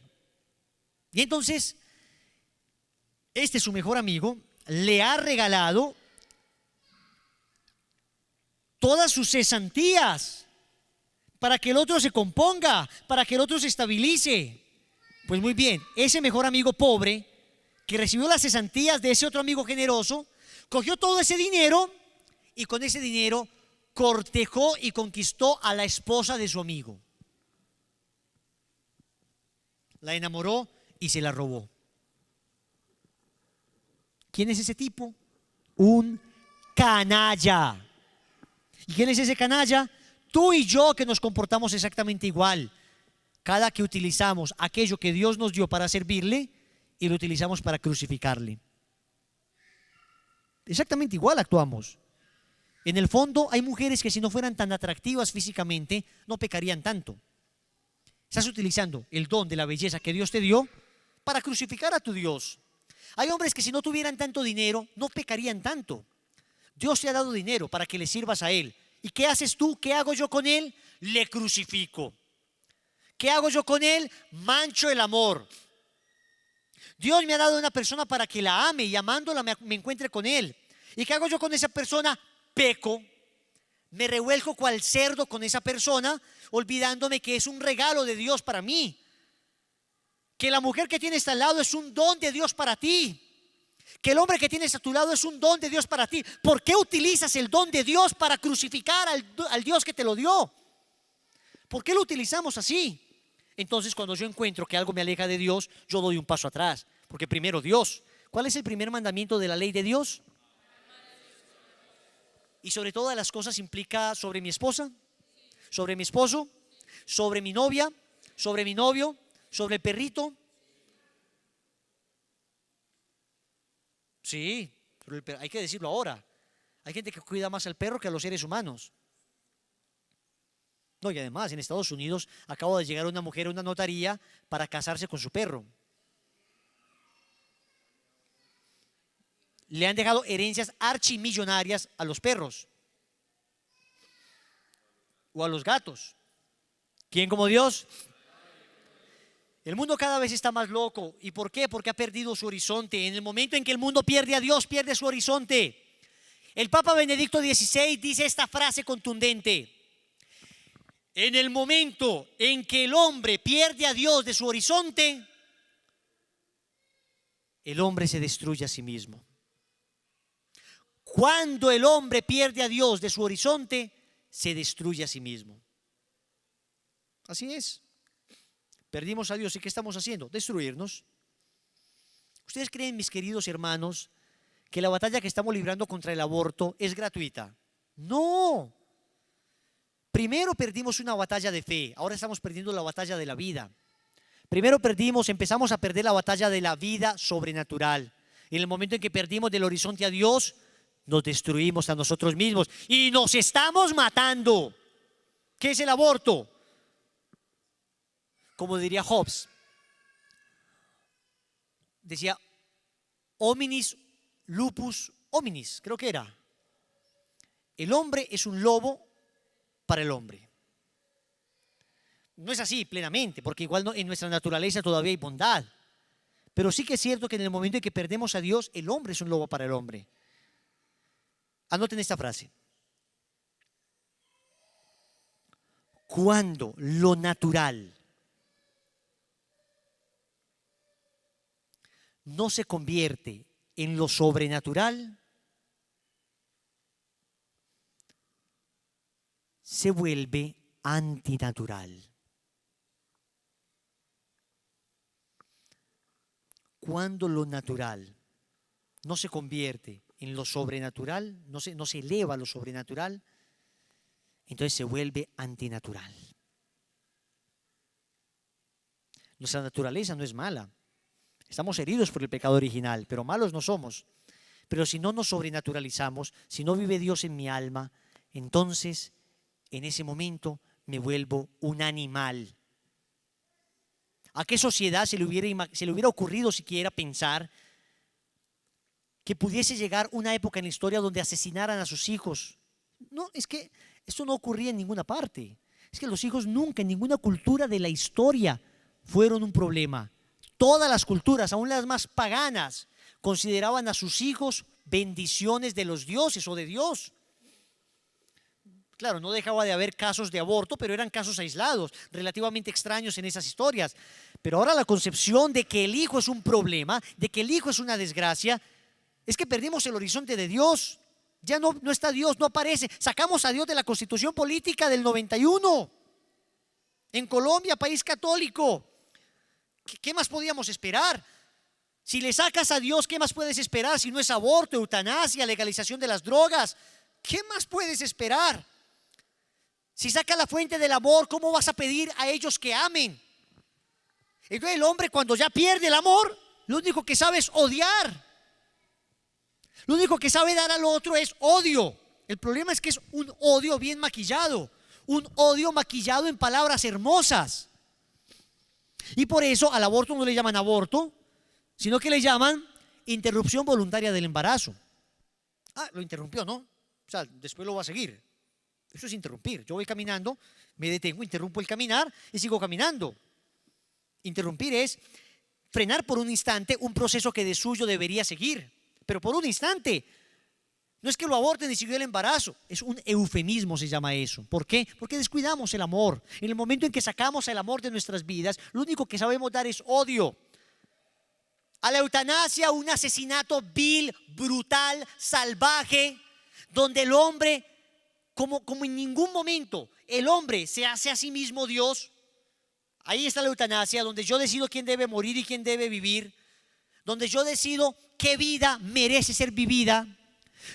Y entonces, su mejor amigo, le ha regalado todas sus cesantías para que el otro se componga, para que el otro se estabilice. Pues muy bien, ese mejor amigo pobre, que recibió las cesantías de ese otro amigo generoso, cogió todo ese dinero y con ese dinero cortejó y conquistó a la esposa de su amigo. La enamoró y se la robó. ¿Quién es ese tipo? Un canalla. ¿Y quién es ese canalla? Tú y yo, que nos comportamos exactamente igual. Cada que utilizamos aquello que Dios nos dio para servirle y lo utilizamos para crucificarle. Exactamente igual actuamos. En el fondo hay mujeres que si no fueran tan atractivas físicamente no pecarían tanto. Estás utilizando el don de la belleza que Dios te dio para crucificar a tu Dios. Hay hombres que si no tuvieran tanto dinero no pecarían tanto. Dios te ha dado dinero para que le sirvas a Él. ¿Y qué haces tú? ¿Qué hago yo con Él? Le crucifico. ¿Qué hago yo con Él? Mancho el amor. Dios me ha dado una persona para que la ame y amándola me encuentre con Él. ¿Y qué hago yo con esa persona? Peco, me revuelco cual cerdo con esa persona, olvidándome que es un regalo de Dios para mí. Que la mujer que tienes al lado es un don de Dios para ti. Que el hombre que tienes a tu lado es un don de Dios para ti. ¿Por qué utilizas el don de Dios para crucificar al Dios que te lo dio? ¿Por qué lo utilizamos así? Entonces, cuando yo encuentro que algo me aleja de Dios, yo doy un paso atrás. Porque primero Dios. ¿Cuál es el primer mandamiento de la ley de Dios? Y sobre todas las cosas implica sobre mi esposa, sobre mi esposo, sobre mi novia, sobre mi novio, sobre el perrito. Sí, pero hay que decirlo ahora. Hay gente que cuida más al perro que a los seres humanos. No, y además en Estados Unidos acaba de llegar una mujer a una notaría para casarse con su perro. Le han dejado herencias archimillonarias a los perros o a los gatos. ¿Quién como Dios? El mundo cada vez está más loco. ¿Y por qué? Porque ha perdido su horizonte. En el momento en que el mundo pierde a Dios, pierde su horizonte. El Papa Benedicto XVI dice esta frase contundente: en el momento en que el hombre pierde a Dios de su horizonte, el hombre se destruye a sí mismo. Cuando el hombre pierde a Dios de su horizonte, se destruye a sí mismo. Así es. Perdimos a Dios, ¿y qué estamos haciendo? Destruirnos. ¿Ustedes creen, mis queridos hermanos, que la batalla que estamos librando contra el aborto es gratuita? No. Primero perdimos una batalla de fe, ahora estamos perdiendo la batalla de la vida. Primero empezamos a perder la batalla de la vida sobrenatural. En el momento en que perdimos del horizonte a Dios, nos destruimos a nosotros mismos y nos estamos matando. ¿Qué es el aborto? Como diría Hobbes, decía hominis lupus hominis, creo que era. El hombre es un lobo para el hombre. No es así plenamente, porque igual en nuestra naturaleza todavía hay bondad. Pero sí que es cierto que en el momento en que perdemos a Dios, el hombre es un lobo para el hombre. Anoten esta frase. Cuando lo natural no se convierte en lo sobrenatural, se vuelve antinatural. Cuando lo natural no se convierte en lo sobrenatural, no se eleva a lo sobrenatural, entonces se vuelve antinatural. Nuestra naturaleza no es mala. Estamos heridos por el pecado original, pero malos no somos. Pero si no nos sobrenaturalizamos, si no vive Dios en mi alma, entonces en ese momento me vuelvo un animal. ¿A qué sociedad se le hubiera ocurrido siquiera pensar que pudiese llegar una época en la historia donde asesinaran a sus hijos? No, es que esto no ocurría en ninguna parte. Es que los hijos nunca, en ninguna cultura de la historia, fueron un problema. Todas las culturas, aún las más paganas, consideraban a sus hijos bendiciones de los dioses o de Dios. Claro, no dejaba de haber casos de aborto, pero eran casos aislados, relativamente extraños en esas historias. Pero ahora la concepción de que el hijo es un problema, de que el hijo es una desgracia, es que perdimos el horizonte de Dios. Ya no está Dios, no aparece. Sacamos a Dios de la Constitución Política del 91. En Colombia, país católico. ¿Qué más podíamos esperar? Si le sacas a Dios, ¿qué más puedes esperar si no es aborto, eutanasia, legalización de las drogas? ¿Qué más puedes esperar? Si sacas la fuente del amor, ¿cómo vas a pedir a ellos que amen? Entonces el hombre, cuando ya pierde el amor, lo único que sabe es odiar. Lo único que sabe dar al otro es odio. El problema es que es un odio bien maquillado, un odio maquillado en palabras hermosas. Y por eso al aborto no le llaman aborto, sino que le llaman interrupción voluntaria del embarazo. Ah, lo interrumpió, ¿no? O sea, después lo va a seguir. Eso es interrumpir. Yo voy caminando, me detengo, interrumpo el caminar y sigo caminando. Interrumpir es frenar por un instante un proceso que de suyo debería seguir, pero por un instante. No es que lo aborten y siguió el embarazo, es un eufemismo, se llama eso. ¿Por qué? Porque descuidamos el amor. En el momento en que sacamos el amor de nuestras vidas, lo único que sabemos dar es odio. A la eutanasia, un asesinato vil, brutal, salvaje, donde el hombre, como en ningún momento el hombre se hace a sí mismo Dios. Ahí está la eutanasia, donde yo decido quién debe morir y quién debe vivir, donde yo decido qué vida merece ser vivida,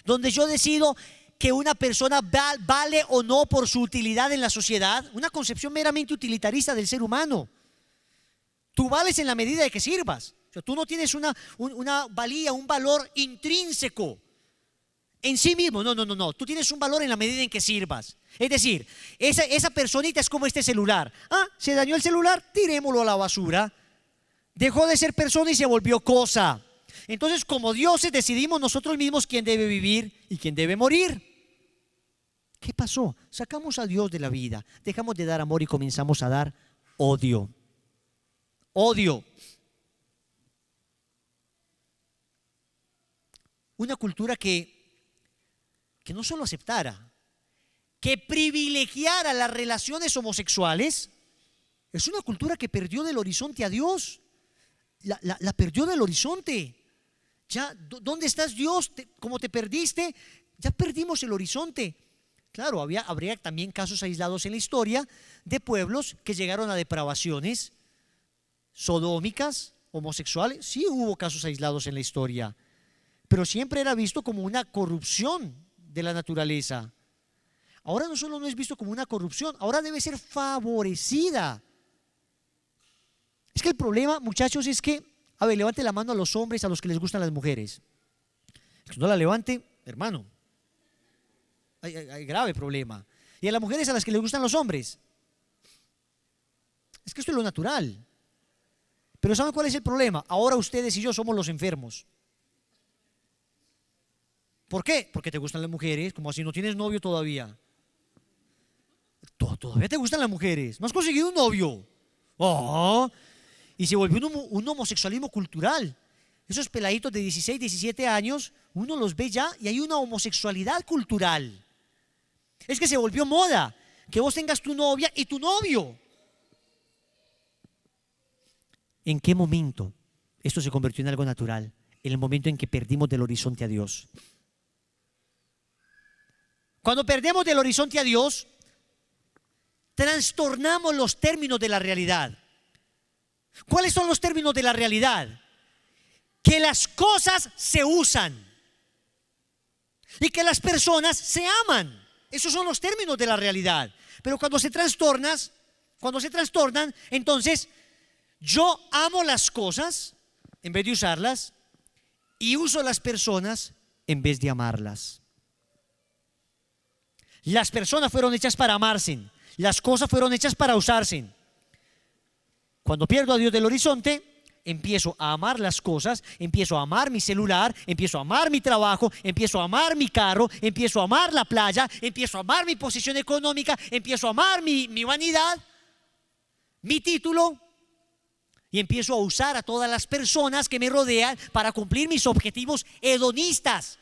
donde yo decido que una persona vale o no por su utilidad en la sociedad, una concepción meramente utilitarista del ser humano. Tú vales en la medida de que sirvas. O sea, tú no tienes una valía, un valor intrínseco en sí mismo. No. Tú tienes un valor en la medida en que sirvas. Es decir, esa personita es como este celular. Se dañó el celular, tirémoslo a la basura. Dejó de ser persona y se volvió cosa. Entonces, como dioses, decidimos nosotros mismos quién debe vivir y quién debe morir. ¿Qué pasó? Sacamos a Dios de la vida, dejamos de dar amor y comenzamos a dar odio. Odio. Una cultura que no solo aceptara, que privilegiara las relaciones homosexuales, es una cultura que perdió del horizonte a Dios. La perdió del horizonte. Ya, ¿dónde estás, Dios? ¿Cómo te perdiste? Ya perdimos el horizonte. Claro, habría también casos aislados en la historia de pueblos que llegaron a depravaciones sodómicas, homosexuales. Sí hubo casos aislados en la historia, pero siempre era visto como una corrupción de la naturaleza. Ahora no solo no es visto como una corrupción, ahora debe ser favorecida. Es que el problema, muchachos, es que, a ver, levante la mano a los hombres a los que les gustan las mujeres. Si no la levante, hermano, hay grave problema. Y a las mujeres a las que les gustan los hombres. Es que esto es lo natural. Pero ¿saben cuál es el problema? Ahora ustedes y yo somos los enfermos. ¿Por qué? Porque te gustan las mujeres, como así no tienes novio todavía. Todavía te gustan las mujeres. No has conseguido un novio. Oh, y se volvió un homosexualismo cultural. Esos peladitos de 16, 17 años, uno los ve ya y hay una homosexualidad cultural. Es que se volvió moda que vos tengas tu novia y tu novio. ¿En qué momento esto se convirtió en algo natural? En el momento en que perdimos del horizonte a Dios. Cuando perdemos del horizonte a Dios, trastornamos los términos de la realidad. ¿Cuáles son los términos de la realidad? Que las cosas se usan y que las personas se aman. Esos son los términos de la realidad. Pero cuando se trastornan, entonces yo amo las cosas en vez de usarlas y uso las personas en vez de amarlas. Las personas fueron hechas para amarse, las cosas fueron hechas para usarse. Cuando pierdo a Dios del horizonte, empiezo a amar las cosas, empiezo a amar mi celular, empiezo a amar mi trabajo, empiezo a amar mi carro, empiezo a amar la playa, empiezo a amar mi posición económica, empiezo a amar mi vanidad, mi título, y empiezo a usar a todas las personas que me rodean para cumplir mis objetivos hedonistas,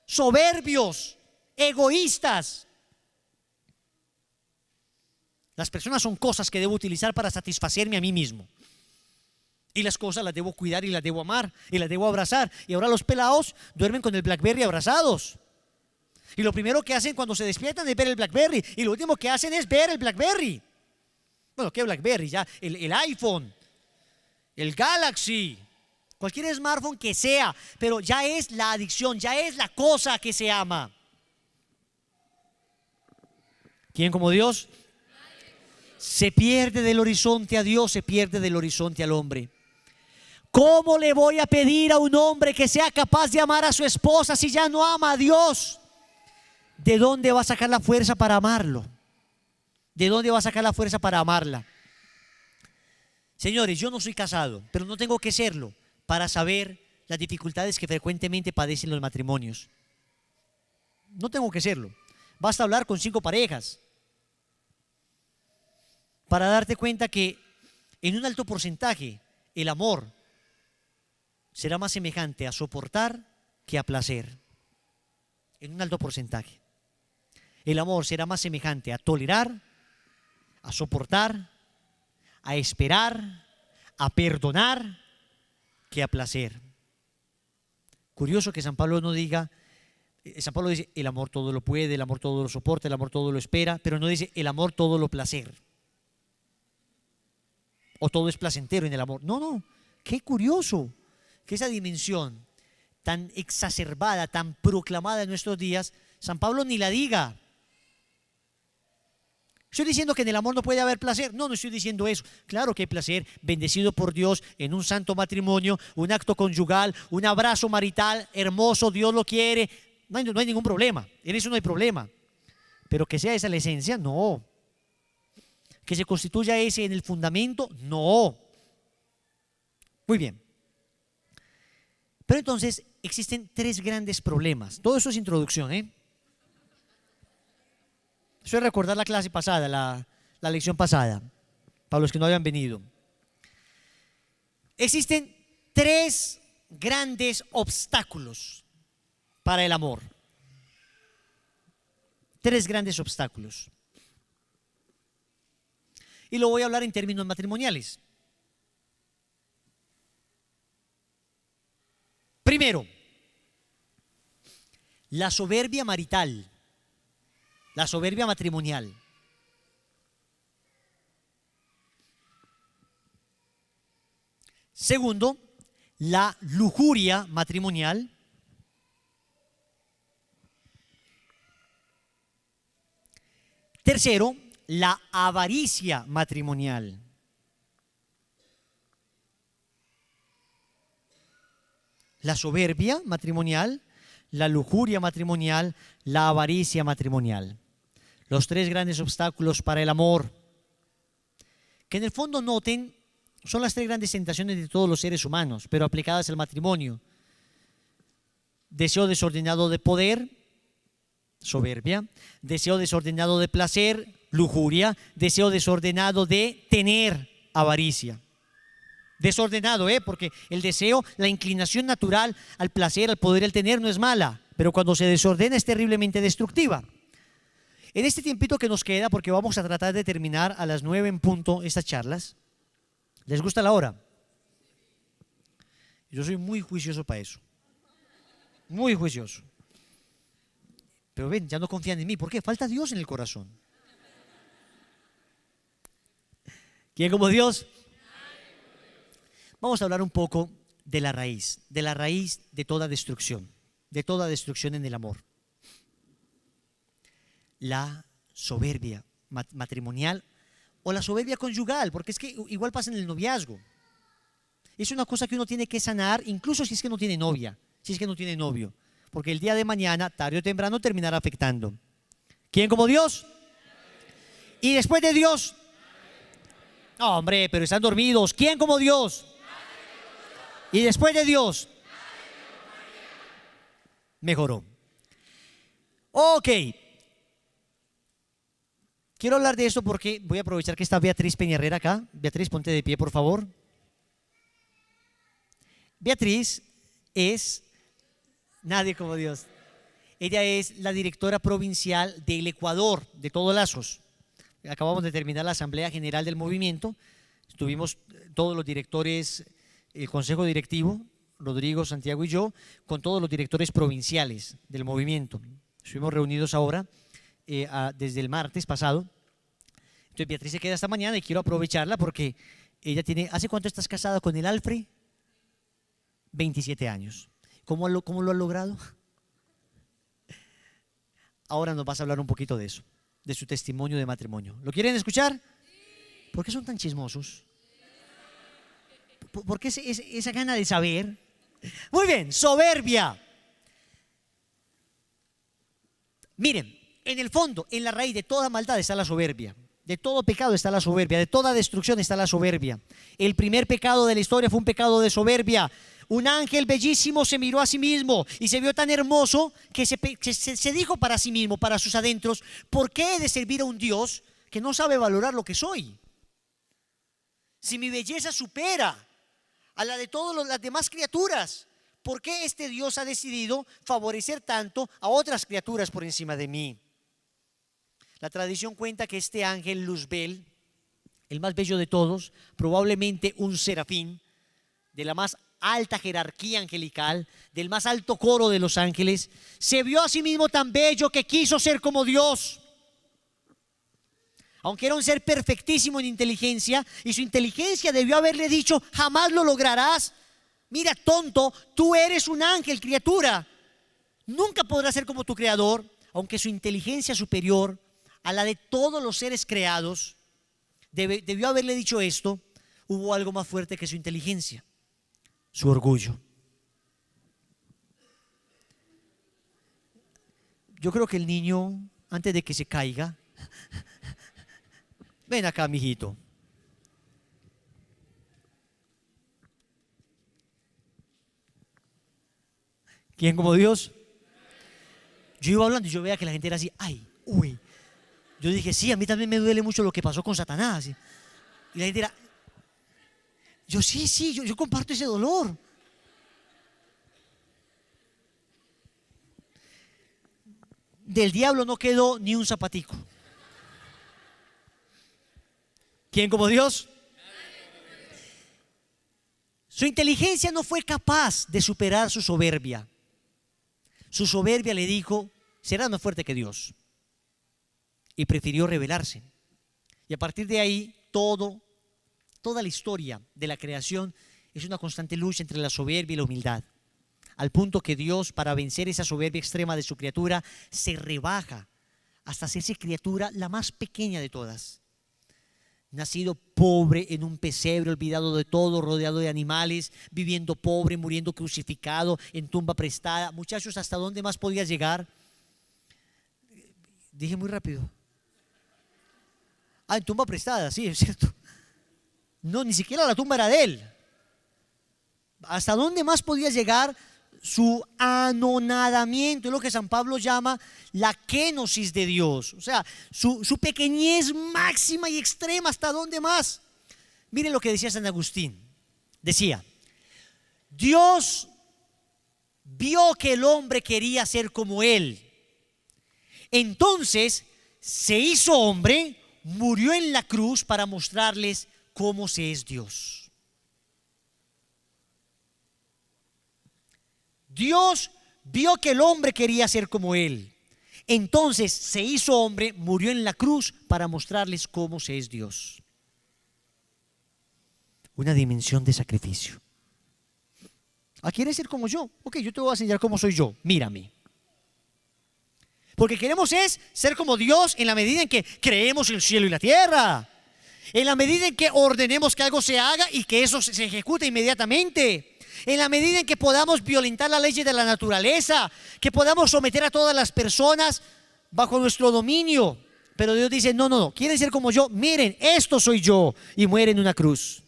soberbios, egoístas. Las personas son cosas que debo utilizar para satisfacerme a mí mismo. Y las cosas las debo cuidar y las debo amar y las debo abrazar. Y ahora los pelados duermen con el BlackBerry abrazados. Y lo primero que hacen cuando se despiertan es ver el BlackBerry. Y lo último que hacen es ver el BlackBerry. Bueno, ¿qué BlackBerry? Ya el iPhone, el Galaxy, cualquier smartphone que sea. Pero ya es la adicción, ya es la cosa que se ama. ¿Quién como Dios? Se pierde del horizonte a Dios, se pierde del horizonte al hombre. ¿Cómo le voy a pedir a un hombre que sea capaz de amar a su esposa si ya no ama a Dios? ¿De dónde va a sacar la fuerza para amarlo? ¿De dónde va a sacar la fuerza para amarla? Señores, yo no soy casado, pero no tengo que serlo para saber las dificultades que frecuentemente padecen los matrimonios. No tengo que serlo. Basta hablar con 5 parejas para darte cuenta que en un alto porcentaje el amor será más semejante a soportar que a placer. en un alto porcentaje. El amor será más semejante a tolerar, a soportar, a esperar, a perdonar, que a placer. Curioso que San Pablo no diga, San Pablo dice, el amor todo lo puede, el amor todo lo soporta, el amor todo lo espera, pero no dice, el amor todo lo placer. O todo es placentero en el amor. No, no, qué curioso que esa dimensión tan exacerbada, tan proclamada en nuestros días, San Pablo ni la diga. ¿Estoy diciendo que en el amor no puede haber placer? No, no estoy diciendo eso. Claro que hay placer, bendecido por Dios en un santo matrimonio, un acto conyugal, un abrazo marital hermoso, Dios lo quiere. No hay ningún problema, en eso no hay problema. Pero que sea esa la esencia, no. Que se constituya ese en el fundamento, no. Muy bien. Pero entonces existen tres grandes problemas. Todo eso es introducción, ¿eh? Eso es recordar la clase pasada, la lección pasada, para los que no habían venido. Existen tres grandes obstáculos para el amor. Tres grandes obstáculos. Y lo voy a hablar en términos matrimoniales. Primero, la soberbia marital. La soberbia matrimonial. Segundo, la lujuria matrimonial. Tercero, la avaricia matrimonial. La soberbia matrimonial, la lujuria matrimonial, la avaricia matrimonial. Los tres grandes obstáculos para el amor, que en el fondo noten, son las tres grandes tentaciones de todos los seres humanos, pero aplicadas al matrimonio. Deseo desordenado de poder, soberbia. Deseo desordenado de placer, lujuria. Deseo desordenado de tener, avaricia. Desordenado, porque el deseo, la inclinación natural al placer, al poder, al tener no es mala, pero cuando se desordena es terriblemente destructiva. En este tiempito que nos queda, porque vamos a tratar de terminar a las 9 en punto estas charlas, ¿les gusta la hora? Yo soy muy juicioso para eso, muy juicioso. Pero ven, ya no confían en mí, ¿por qué? Falta Dios en el corazón. ¿Quién como Dios? Vamos a hablar un poco de la raíz de toda destrucción en el amor. La soberbia matrimonial o la soberbia conyugal, porque es que igual pasa en el noviazgo. Es una cosa que uno tiene que sanar, incluso si es que no tiene novia, si es que no tiene novio, porque el día de mañana, tarde o temprano, terminará afectando. ¿Quién como Dios? Y después de Dios, no, hombre, pero están dormidos. ¿Quién como Dios? Y después de Dios, mejoró. Ok. Quiero hablar de esto porque voy a aprovechar que está Beatriz Peñarrera acá. Beatriz, ponte de pie, por favor. Beatriz es nadie como Dios. Ella es la directora provincial del Ecuador, de Todo Lazos. Acabamos de terminar la Asamblea General del Movimiento. Estuvimos todos los directores, el Consejo Directivo, Rodrigo, Santiago y yo, con todos los directores provinciales del movimiento. Estuvimos reunidos ahora desde el martes pasado. Entonces Beatriz se queda esta mañana y quiero aprovecharla porque ella tiene… ¿Hace cuánto estás casada con el Alfred? 27 años. ¿Cómo lo has logrado? Ahora nos vas a hablar un poquito de eso, de su testimonio de matrimonio. ¿Lo quieren escuchar? ¿Por qué son tan chismosos? ¿Por qué esa gana de saber? Muy bien, soberbia. Miren, en el fondo, en la raíz de toda maldad está la soberbia. De todo pecado está la soberbia, de toda destrucción está la soberbia. El primer pecado de la historia fue un pecado de soberbia. Un ángel bellísimo se miró a sí mismo y se vio tan hermoso que se dijo para sí mismo, para sus adentros, ¿por qué he de servir a un Dios que no sabe valorar lo que soy? Si mi belleza supera a la de todas las demás criaturas, ¿por qué este Dios ha decidido favorecer tanto a otras criaturas por encima de mí? La tradición cuenta que este ángel Luzbel, el más bello de todos, probablemente un serafín de la más alta jerarquía angelical, del más alto coro de los ángeles, se vio a sí mismo tan bello que quiso ser como Dios. Aunque era un ser perfectísimo en inteligencia, y su inteligencia debió haberle dicho: jamás lo lograrás. Mira, tonto, tú eres un ángel, criatura. Nunca podrás ser como tu creador. Aunque su inteligencia superior a la de todos los seres creados debió haberle dicho esto, hubo algo más fuerte que su inteligencia: su orgullo. Yo creo que el niño, antes de que se caiga, ven acá, mijito. ¿Quién como Dios? Yo iba hablando y yo veía que la gente era así, ay, uy. Yo dije, sí, a mí también me duele mucho lo que pasó con Satanás. Y la gente era, yo sí, yo comparto ese dolor. Del diablo no quedó ni un zapatico. ¿Quién como Dios? Su inteligencia no fue capaz de superar su soberbia. Su soberbia le dijo: serás más fuerte que Dios. Y prefirió rebelarse. Y a partir de ahí, toda la historia de la creación es una constante lucha entre la soberbia y la humildad. Al punto que Dios, para vencer esa soberbia extrema de su criatura, se rebaja hasta hacerse criatura la más pequeña de todas. Nacido pobre en un pesebre, olvidado de todo, rodeado de animales, viviendo pobre, muriendo crucificado en tumba prestada. Muchachos, ¿hasta dónde más podía llegar? Dije muy rápido. En tumba prestada, sí, es cierto. No, ni siquiera la tumba era de él. ¿Hasta dónde más podía llegar su anonadamiento? Es lo que San Pablo llama la kenosis de Dios. O sea, su pequeñez máxima y extrema. ¿Hasta dónde más? Miren lo que decía San Agustín. Decía: Dios vio que el hombre quería ser como él. Entonces se hizo hombre, murió en la cruz para mostrarles cómo se es Dios. Dios vio que el hombre quería ser como él. Entonces se hizo hombre, murió en la cruz para mostrarles cómo se es Dios. Una dimensión de sacrificio. ¿Quieres ser como yo? Ok, yo te voy a enseñar cómo soy yo. Mírame. Porque queremos es ser como Dios en la medida en que creemos en el cielo y la tierra. En la medida en que ordenemos que algo se haga y que eso se ejecute inmediatamente. En la medida en que podamos violentar las leyes de la naturaleza, que podamos someter a todas las personas bajo nuestro dominio. Pero Dios dice: no, ¿quieren ser como yo? Miren, esto soy yo. Y muere en una cruz.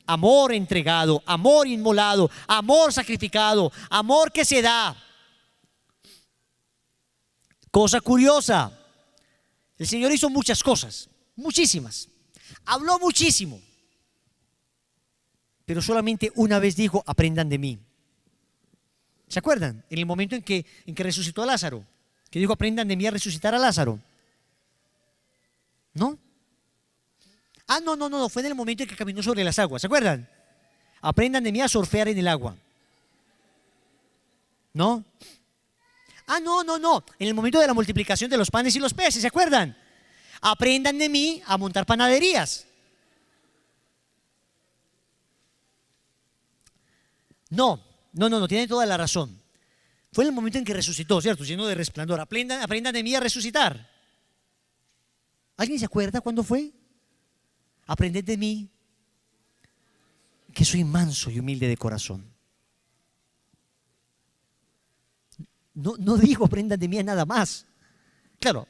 Amor entregado, amor inmolado, amor sacrificado, amor que se da. Cosa curiosa, el Señor hizo muchas cosas, muchísimas. Habló muchísimo. Pero solamente una vez dijo: aprendan de mí. ¿Se acuerdan? En el momento en que resucitó a Lázaro, que dijo: aprendan de mí a resucitar a Lázaro. ¿No? No, fue en el momento en que caminó sobre las aguas. ¿Se acuerdan? Aprendan de mí a surfear en el agua. ¿No? No. En el momento de la multiplicación de los panes y los peces. ¿Se acuerdan? Aprendan de mí a montar panaderías. No, tienen toda la razón. Fue en el momento en que resucitó, ¿cierto? Lleno de resplandor. Aprendan de mí a resucitar. ¿Alguien se acuerda cuándo fue? Aprended de mí, que soy manso y humilde de corazón. No digo aprendan de mí nada más. Claro,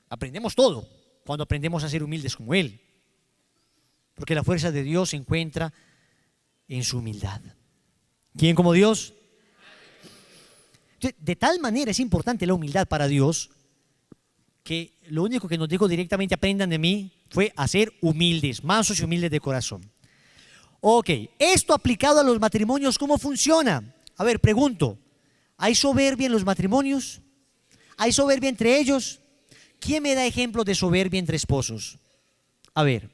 aprendemos todo cuando aprendemos a ser humildes como Él. Porque la fuerza de Dios se encuentra en su humildad. ¿Quién como Dios? De tal manera es importante la humildad para Dios, que lo único que nos dijo directamente: aprendan de mí, fue a ser humildes, mansos y humildes de corazón. Ok, esto aplicado a los matrimonios, ¿cómo funciona? A ver, pregunto, ¿hay soberbia en los matrimonios? ¿Hay soberbia entre ellos? ¿Quién me da ejemplos de soberbia entre esposos? A ver.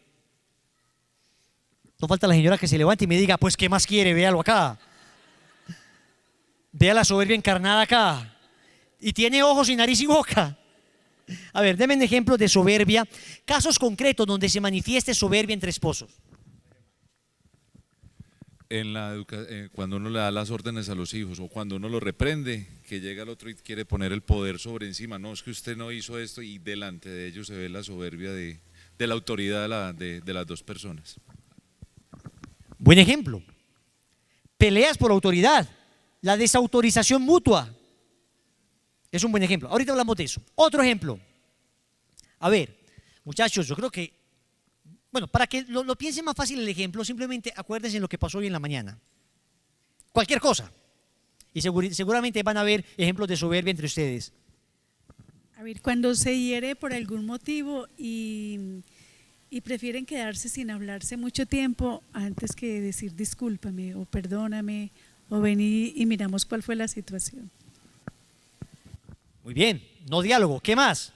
No falta la señora que se levante y me diga, pues, ¿qué más quiere? Véalo acá. Vea la soberbia encarnada acá. Y tiene ojos y nariz y boca. A ver, denme ejemplos de soberbia. Casos concretos donde se manifieste soberbia entre esposos. Cuando uno le da las órdenes a los hijos o cuando uno lo reprende, que llega el otro y quiere poner el poder sobre encima. No, es que usted no hizo esto, y delante de ellos se ve la soberbia de la autoridad de las dos personas. Buen ejemplo. Peleas por autoridad. La desautorización mutua. Es un buen ejemplo. Ahorita hablamos de eso. Otro ejemplo. A ver, muchachos, yo creo que, bueno, para que lo piensen más fácil el ejemplo, simplemente acuérdense en lo que pasó hoy en la mañana. Cualquier cosa. Y seguramente van a haber ejemplos de soberbia entre ustedes. A ver, cuando se hiere por algún motivo y prefieren quedarse sin hablarse mucho tiempo antes que decir discúlpame o perdóname o ven y miramos cuál fue la situación. Muy bien, no diálogo. ¿Qué más?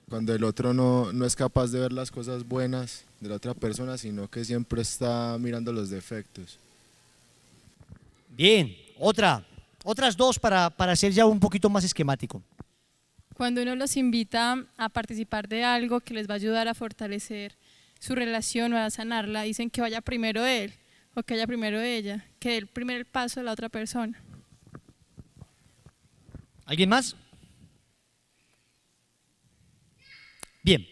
Cuando el otro no es capaz de ver las cosas buenas de la otra persona, sino que siempre está mirando los defectos. Bien, otras dos para ser ya un poquito más esquemático. Cuando uno los invita a participar de algo que les va a ayudar a fortalecer su relación o a sanarla, dicen que vaya primero él o que vaya primero ella, que dé el primer paso de la otra persona. ¿Alguien más? Bien.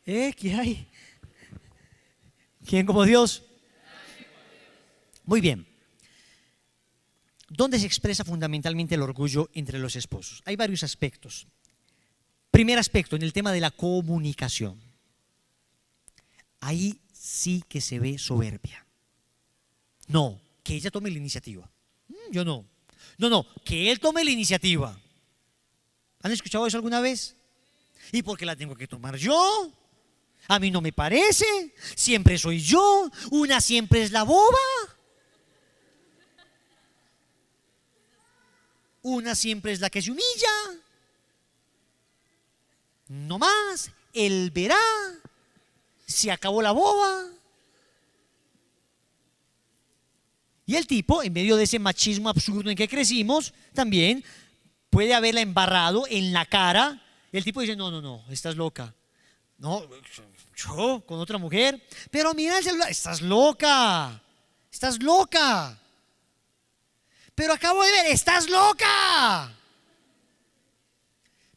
¿Qué hay? ¿Quién como Dios? Muy bien. ¿Dónde se expresa fundamentalmente el orgullo entre los esposos? Hay varios aspectos. Primer aspecto, en el tema de la comunicación. Ahí sí que se ve soberbia. No, que ella tome la iniciativa. Yo no. No, que él tome la iniciativa. ¿Han escuchado eso alguna vez? ¿Y por qué la tengo que tomar yo? A mí no me parece. Siempre soy yo. Una siempre es la boba. Una siempre es la que se humilla. No más. Él verá. Se acabó la boba. Y el tipo, en medio de ese machismo absurdo en que crecimos, también puede haberla embarrado en la cara. El tipo dice, no, estás loca. No, yo con otra mujer. Pero mira el celular, estás loca. Estás loca. Pero acabo de ver, estás loca.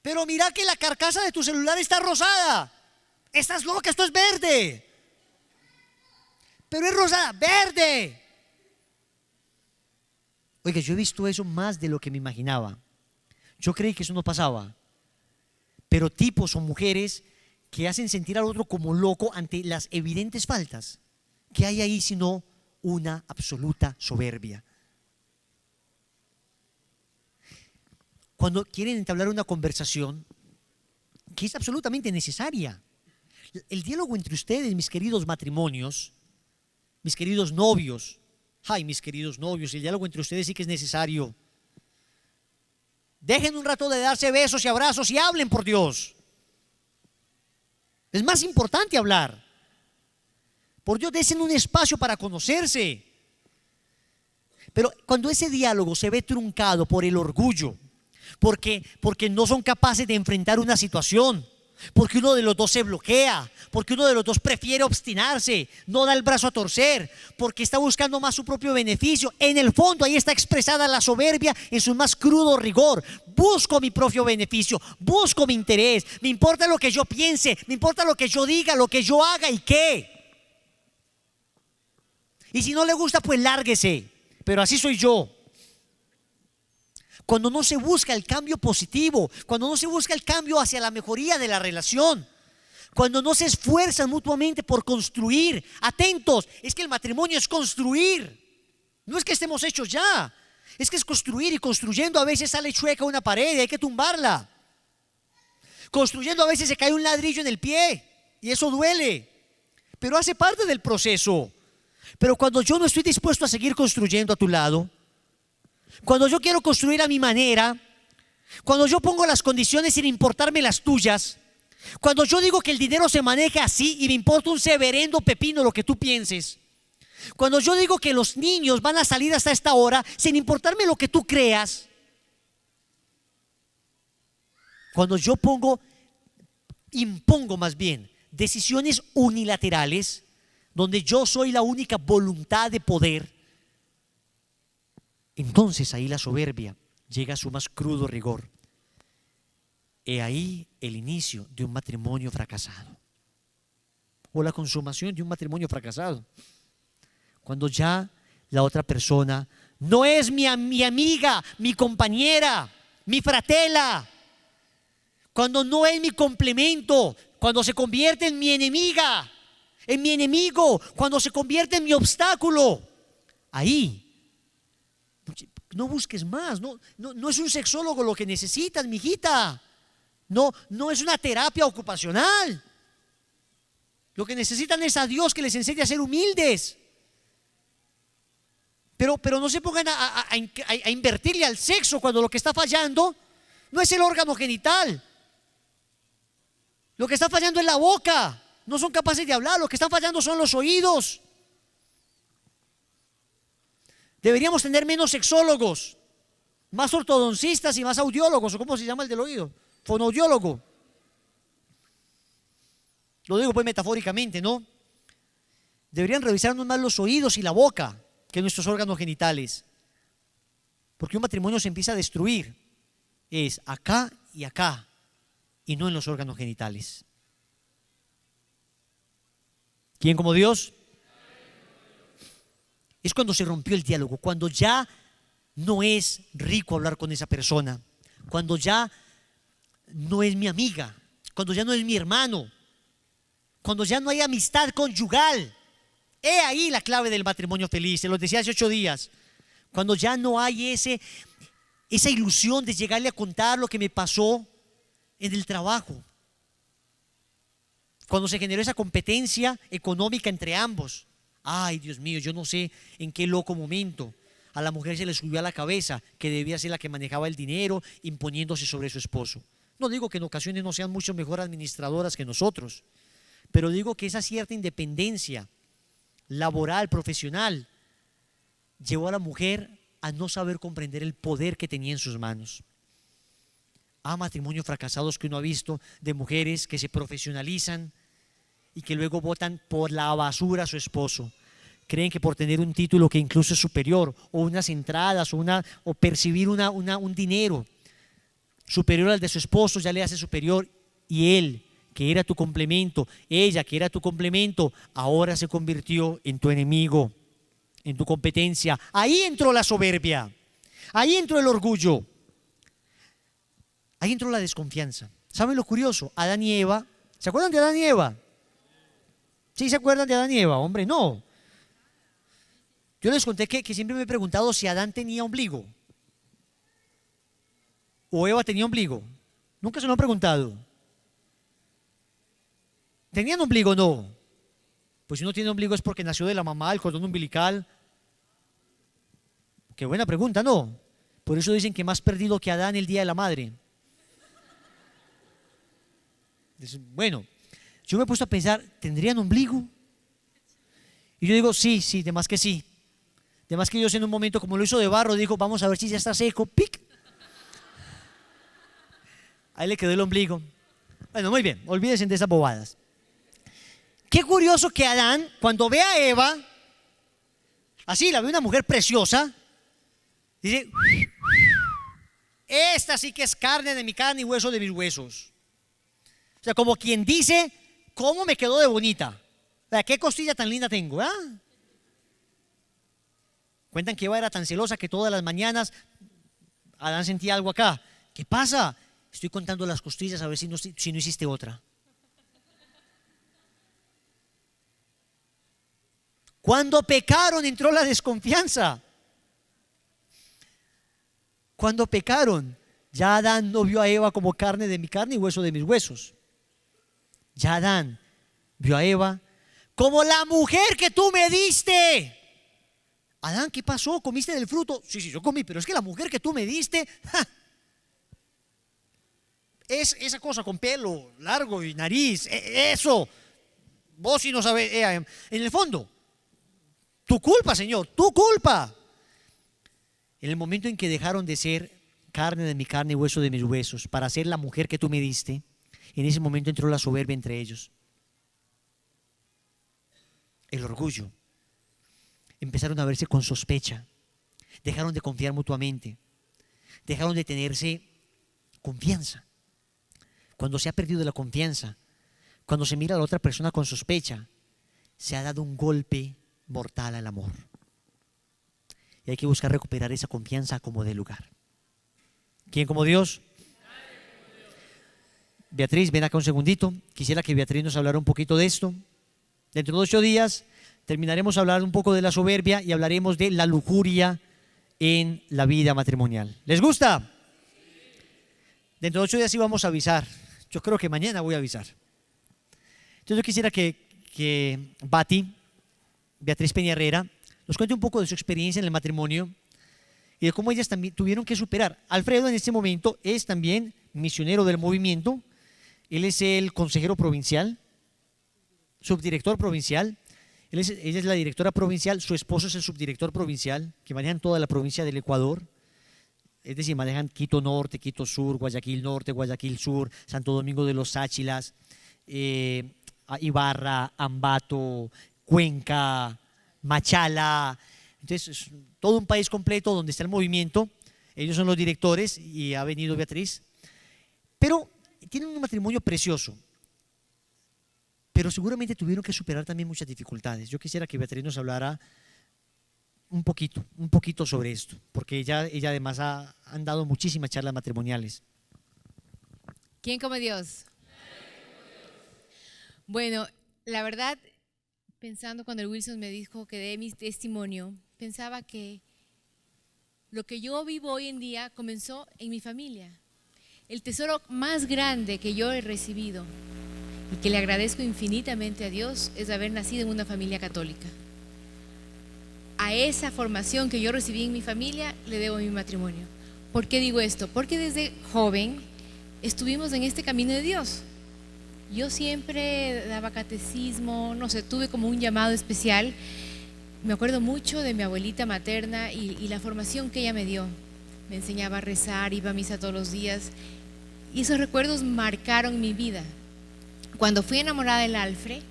Pero mira que la carcasa de tu celular está rosada. Estás loca, esto es verde. Pero es rosada, verde. Oiga, yo he visto eso más de lo que me imaginaba. Yo creí que eso no pasaba. Pero tipos o mujeres que hacen sentir al otro como loco ante las evidentes faltas. ¿Qué hay ahí sino una absoluta soberbia? Cuando quieren entablar una conversación que es absolutamente necesaria. El diálogo entre ustedes, mis queridos matrimonios, mis queridos novios, mis queridos novios, el diálogo entre ustedes sí que es necesario. Dejen un rato de darse besos y abrazos y hablen, por Dios. Es más importante hablar. Por Dios, desen un espacio para conocerse. Pero cuando ese diálogo se ve truncado por el orgullo, porque no son capaces de enfrentar una situación, porque uno de los dos se bloquea, porque uno de los dos prefiere obstinarse, no da el brazo a torcer, porque está buscando más su propio beneficio. En el fondo ahí está expresada la soberbia en su más crudo rigor. Busco mi propio beneficio, busco mi interés, me importa lo que yo piense, me importa lo que yo diga, lo que yo haga y qué. Y si no le gusta, pues lárguese, pero así soy yo. Cuando no se busca el cambio positivo, cuando no se busca el cambio hacia la mejoría de la relación, cuando no se esfuerzan mutuamente por construir. Atentos, es que el matrimonio es construir. No es que estemos hechos ya, es que es construir, y construyendo a veces sale chueca una pared y hay que tumbarla. Construyendo a veces se cae un ladrillo en el pie y eso duele, pero hace parte del proceso. Pero cuando yo no estoy dispuesto a seguir construyendo a tu lado, cuando yo quiero construir a mi manera, cuando yo pongo las condiciones sin importarme las tuyas, cuando yo digo que el dinero se maneja así y me importa un severendo pepino lo que tú pienses, cuando yo digo que los niños van a salir hasta esta hora sin importarme lo que tú creas, cuando yo impongo más bien decisiones unilaterales, donde yo soy la única voluntad de poder, entonces ahí la soberbia llega a su más crudo rigor. He ahí el inicio de un matrimonio fracasado, o la consumación de un matrimonio fracasado. Cuando ya la otra persona no es mi amiga, mi compañera, mi fratela, cuando no es mi complemento, cuando se convierte en mi enemiga, en mi enemigo, cuando se convierte en mi obstáculo, ahí no busques más. No es un sexólogo lo que necesitas, mijita. No es una terapia ocupacional. Lo que necesitan es a Dios que les enseñe a ser humildes. Pero no se pongan a invertirle al sexo cuando lo que está fallando no es el órgano genital. Lo que está fallando es la boca. No son capaces de hablar. Lo que están fallando son los oídos. Deberíamos tener menos sexólogos, más ortodoncistas y más audiólogos, o ¿cómo se llama el del oído? Fonoaudiólogo. Lo digo pues metafóricamente, ¿no? Deberían revisarnos más los oídos y la boca que nuestros órganos genitales. Porque un matrimonio se empieza a destruir. Es acá y no en los órganos genitales. ¿Quién como Dios? Es cuando se rompió el diálogo, cuando ya no es rico hablar con esa persona, cuando ya no es mi amiga, cuando ya no es mi hermano, cuando ya no hay amistad conyugal. He ahí la clave del matrimonio feliz, se los decía hace 8 días. Cuando ya no hay esa ilusión de llegarle a contar lo que me pasó en el trabajo. Cuando se generó esa competencia económica entre ambos. Ay, Dios mío, yo no sé en qué loco momento a la mujer se le subió a la cabeza que debía ser la que manejaba el dinero, imponiéndose sobre su esposo. No digo que en ocasiones no sean mucho mejor administradoras que nosotros, pero digo que esa cierta independencia laboral, profesional, llevó a la mujer a no saber comprender el poder que tenía en sus manos. Matrimonios fracasados que uno ha visto de mujeres que se profesionalizan y que luego votan por la basura a su esposo. Creen que por tener un título que incluso es superior, o unas entradas, o percibir un dinero superior al de su esposo, ya le hace superior, y él, que era tu complemento, ella, que era tu complemento, ahora se convirtió en tu enemigo, en tu competencia. Ahí entró la soberbia, ahí entró el orgullo, ahí entró la desconfianza. ¿Saben lo curioso? Adán y Eva, ¿se acuerdan de Adán y Eva? ¿Sí se acuerdan de Adán y Eva? Hombre, no. Yo les conté que siempre me he preguntado si Adán tenía ombligo o Eva tenía ombligo. Nunca se lo han preguntado. ¿Tenían ombligo o no? Pues si no tiene ombligo es porque nació de la mamá, el cordón umbilical. Qué buena pregunta, ¿no? Por eso dicen que más perdido que Adán el día de la madre. Bueno, yo me he puesto a pensar, ¿tendrían ombligo? Y yo digo, sí, de más que sí. De más que Dios en un momento, como lo hizo de barro, dijo, vamos a ver si ya está seco. ¡Pic! Ahí le quedó el ombligo. Bueno, muy bien, olvídense de esas bobadas. Qué curioso que Adán, cuando ve a Eva, así la ve una mujer preciosa, dice, esta sí que es carne de mi carne y hueso de mis huesos. O sea, como quien dice, ¿cómo me quedó de bonita? O sea, ¿qué costilla tan linda tengo? Cuentan que Eva era tan celosa que todas las mañanas Adán sentía algo acá. ¿Qué pasa? Estoy contando las costillas a ver si no hiciste otra. Cuando pecaron entró la desconfianza. Cuando pecaron, ya Adán no vio a Eva como carne de mi carne y hueso de mis huesos. Ya Adán vio a Eva como la mujer que tú me diste. Adán, ¿qué pasó? ¿Comiste del fruto? Sí, yo comí, pero es que la mujer que tú me diste, ¡ja! Es esa cosa con pelo largo y nariz, eso. Vos sí no sabés, en el fondo, tu culpa, Señor, tu culpa. En el momento en que dejaron de ser carne de mi carne y hueso de mis huesos para ser la mujer que tú me diste, en ese momento entró la soberbia entre ellos. El orgullo. Empezaron a verse con sospecha. Dejaron de confiar mutuamente. Dejaron de tenerse confianza. Cuando se ha perdido la confianza, cuando se mira a la otra persona con sospecha, se ha dado un golpe mortal al amor. Y hay que buscar recuperar esa confianza como de lugar. ¿Quién como Dios? Beatriz, ven acá un segundito. Quisiera que Beatriz nos hablara un poquito de esto. Dentro de 8 días terminaremos a hablar un poco de la soberbia y hablaremos de la lujuria en la vida matrimonial. ¿Les gusta? Dentro de 8 días sí vamos a avisar. Yo creo que mañana voy a avisar. Entonces yo quisiera que Beatriz Peña Herrera, nos cuente un poco de su experiencia en el matrimonio y de cómo ellas también tuvieron que superar. Alfredo en este momento es también misionero del movimiento. Él es el consejero provincial, subdirector provincial. Ella es la directora provincial, su esposo es el subdirector provincial, que manejan toda la provincia del Ecuador. Es decir, manejan Quito Norte, Quito Sur, Guayaquil Norte, Guayaquil Sur, Santo Domingo de los Áchilas, Ibarra, Ambato, Cuenca, Machala. Entonces, es todo un país completo donde está el movimiento. Ellos son los directores y ha venido Beatriz. Pero tienen un matrimonio precioso. Pero seguramente tuvieron que superar también muchas dificultades. Yo quisiera que Beatriz nos hablara un poquito sobre esto, porque ella además han dado muchísimas charlas matrimoniales. ¿Quién como Dios? Bueno, la verdad, pensando cuando el Wilson me dijo que dé mi testimonio, pensaba que lo que yo vivo hoy en día comenzó en mi familia. El tesoro más grande que yo he recibido y que le agradezco infinitamente a Dios es haber nacido en una familia católica. A esa formación que yo recibí en mi familia le debo mi matrimonio. ¿Por qué digo esto? Porque desde joven estuvimos en este camino de Dios. Yo siempre daba catecismo, no sé, tuve como un llamado especial. Me acuerdo mucho de mi abuelita materna y la formación que ella me dio. Me enseñaba a rezar, iba a misa todos los días y esos recuerdos marcaron mi vida. Cuando fui enamorada del Alfred,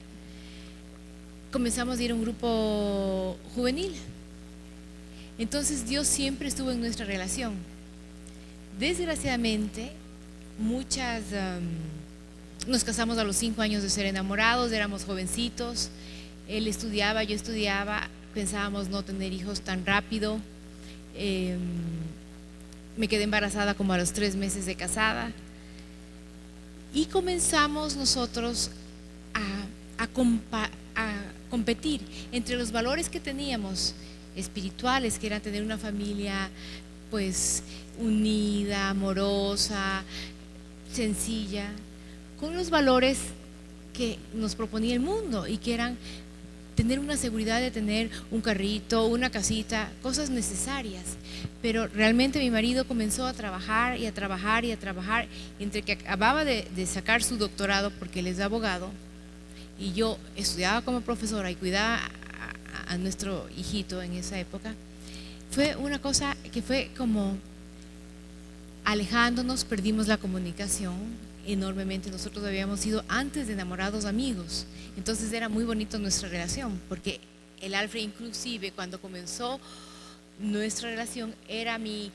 comenzamos a ir a un grupo juvenil. Entonces Dios siempre estuvo en nuestra relación. Desgraciadamente, nos casamos a los 5 años de ser enamorados, éramos jovencitos. Él estudiaba, yo estudiaba, pensábamos no tener hijos tan rápido. Me quedé embarazada como a los 3 meses de casada. Y comenzamos nosotros a competir entre los valores que teníamos espirituales, que era tener una familia pues unida, amorosa, sencilla, con los valores que nos proponía el mundo y que eran tener una seguridad de tener un carrito, una casita, cosas necesarias. Pero realmente mi marido comenzó a trabajar y a trabajar y a trabajar, entre que acababa de sacar su doctorado porque él es abogado y yo estudiaba como profesora y cuidaba a nuestro hijito en esa época. Fue una cosa que fue como alejándonos, perdimos la comunicación enormemente. Nosotros habíamos sido antes de enamorados amigos, entonces era muy bonito nuestra relación, porque el Alfred inclusive cuando comenzó nuestra relación era mi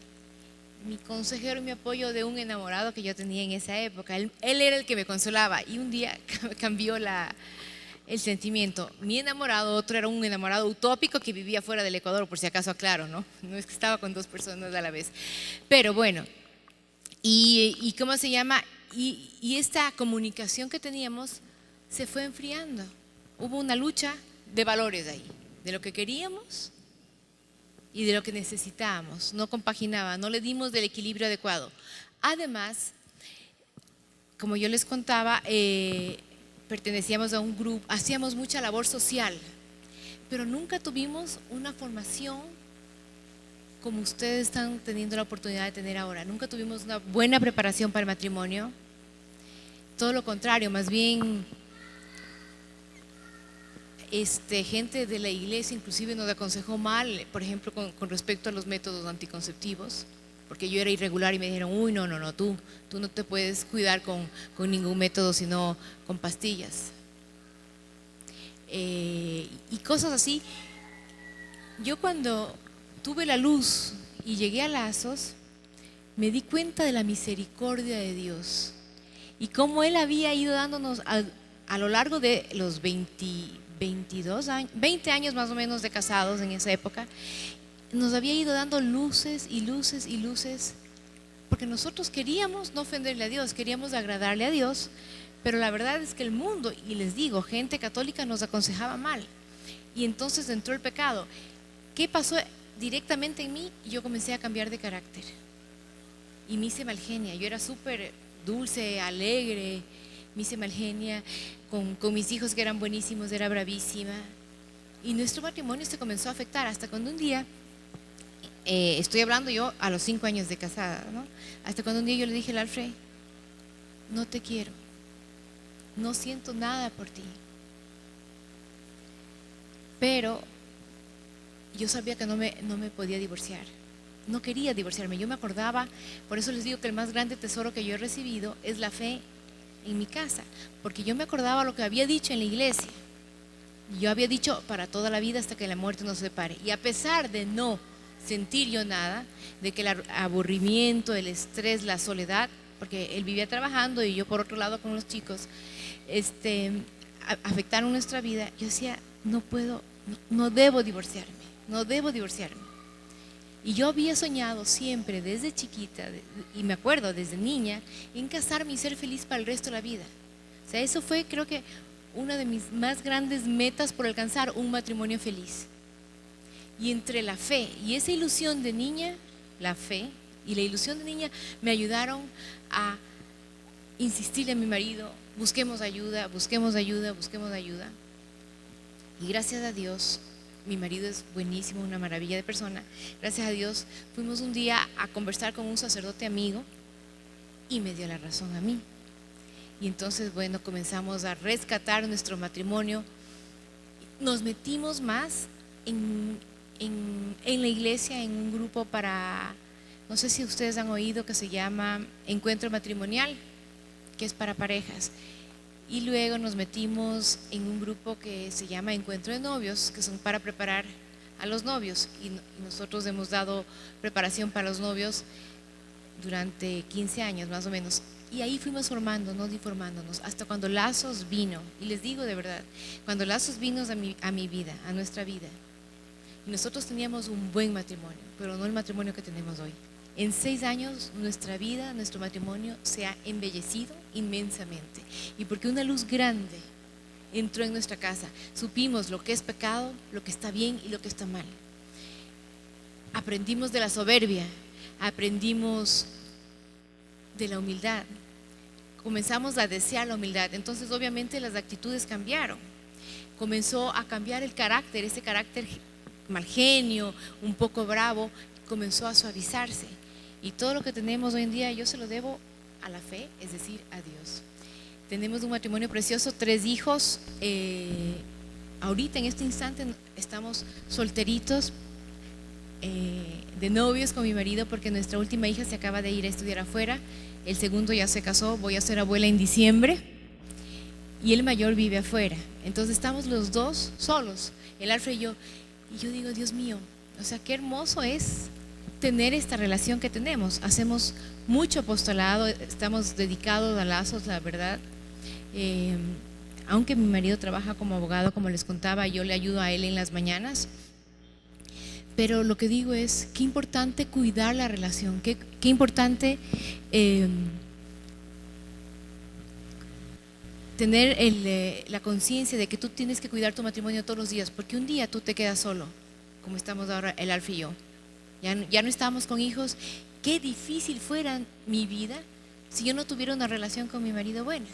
consejero y mi apoyo de un enamorado que yo tenía en esa época. Él era el que me consolaba y un día cambió el sentimiento. Mi enamorado, otro era un enamorado utópico que vivía fuera del Ecuador, por si acaso aclaro, ¿no? No es que estaba con 2 personas a la vez. Pero bueno, y ¿cómo se llama? Y esta comunicación que teníamos se fue enfriando. Hubo una lucha de valores ahí, de lo que queríamos y de lo que necesitábamos. No compaginaba, no le dimos del equilibrio adecuado. Además, como yo les contaba, pertenecíamos a un grupo, hacíamos mucha labor social, pero nunca tuvimos una formación como ustedes están teniendo la oportunidad de tener ahora. Nunca tuvimos una buena preparación para el matrimonio. Todo lo contrario, más bien gente de la iglesia inclusive nos aconsejó mal, por ejemplo, con respecto a los métodos anticonceptivos, porque yo era irregular y me dijeron, uy, no, tú no te puedes cuidar con ningún método, sino con pastillas. Y cosas así. Yo cuando tuve la luz y llegué a Lazos, me di cuenta de la misericordia de Dios y cómo Él había ido dándonos a lo largo de los 22 años, 20 años más o menos de casados en esa época, nos había ido dando luces y luces y luces, porque nosotros queríamos no ofenderle a Dios, queríamos agradarle a Dios, pero la verdad es que el mundo, y les digo, gente católica nos aconsejaba mal, y entonces entró el pecado. ¿Qué pasó directamente en mí? Yo comencé a cambiar de carácter y me hice malgenia. Yo era súper dulce, alegre, me hice malgenia, con mis hijos que eran buenísimos, era bravísima, y nuestro matrimonio se comenzó a afectar hasta cuando un día, estoy hablando yo a los 5 años de casada, ¿no? Hasta cuando un día yo le dije al Alfred, no te quiero, no siento nada por ti, pero yo sabía que no me podía divorciar, no quería divorciarme. Yo me acordaba, por eso les digo que el más grande tesoro que yo he recibido es la fe en mi casa, porque yo me acordaba lo que había dicho en la iglesia. Yo había dicho para toda la vida hasta que la muerte nos separe, y a pesar de no sentir yo nada, de que el aburrimiento, el estrés, la soledad, porque él vivía trabajando y yo por otro lado con los chicos, afectaron nuestra vida, yo decía, no puedo, no debo divorciarme, no debo divorciarme. Y yo había soñado siempre desde chiquita, y me acuerdo desde niña, en casarme y ser feliz para el resto de la vida. O sea, eso fue, creo que, una de mis más grandes metas por alcanzar un matrimonio feliz. Y entre la fe y esa ilusión de niña, la fe y la ilusión de niña me ayudaron a insistirle a mi marido, busquemos ayuda, busquemos ayuda, busquemos ayuda. Y gracias a Dios, mi marido es buenísimo, una maravilla de persona. Gracias a Dios, fuimos un día a conversar con un sacerdote amigo y me dio la razón a mí. Y entonces, bueno, comenzamos a rescatar nuestro matrimonio. Nos metimos más en la iglesia, en un grupo para, no sé si ustedes han oído, que se llama Encuentro Matrimonial, que es para parejas. Y luego nos metimos en un grupo que se llama Encuentro de Novios, que son para preparar a los novios. Y nosotros hemos dado preparación para los novios durante 15 años más o menos. Y ahí fuimos formándonos y formándonos hasta cuando Lazos vino. Y les digo de verdad, cuando Lazos vino a mi vida, a nuestra vida, y nosotros teníamos un buen matrimonio, pero no el matrimonio que tenemos hoy. En 6 años nuestra vida, nuestro matrimonio se ha embellecido inmensamente. Y porque una luz grande entró en nuestra casa, supimos lo que es pecado, lo que está bien y lo que está mal. Aprendimos de la soberbia, aprendimos de la humildad, comenzamos a desear la humildad. Entonces obviamente las actitudes cambiaron, comenzó a cambiar el carácter, ese carácter mal genio, un poco bravo, comenzó a suavizarse. Y todo lo que tenemos hoy en día yo se lo debo a la fe, es decir, a Dios. Tenemos un matrimonio precioso, 3 hijos. Ahorita en este instante estamos solteritos, de novios con mi marido, porque nuestra última hija se acaba de ir a estudiar afuera, el segundo ya se casó, voy a ser abuela en diciembre, y el mayor vive afuera. Entonces estamos los dos solos, el Alfred y yo digo, Dios mío, o sea, qué hermoso es tener esta relación que tenemos. Hacemos mucho apostolado, estamos dedicados a Lazos, la verdad. Aunque mi marido trabaja como abogado, como les contaba, yo le ayudo a él en las mañanas. Pero lo que digo es, qué importante cuidar la relación, qué importante tener la conciencia de que tú tienes que cuidar tu matrimonio todos los días, porque un día tú te quedas solo, como estamos ahora el Alfie y yo. Ya no estábamos con hijos. Qué difícil fuera mi vida si yo no tuviera una relación con mi marido buena.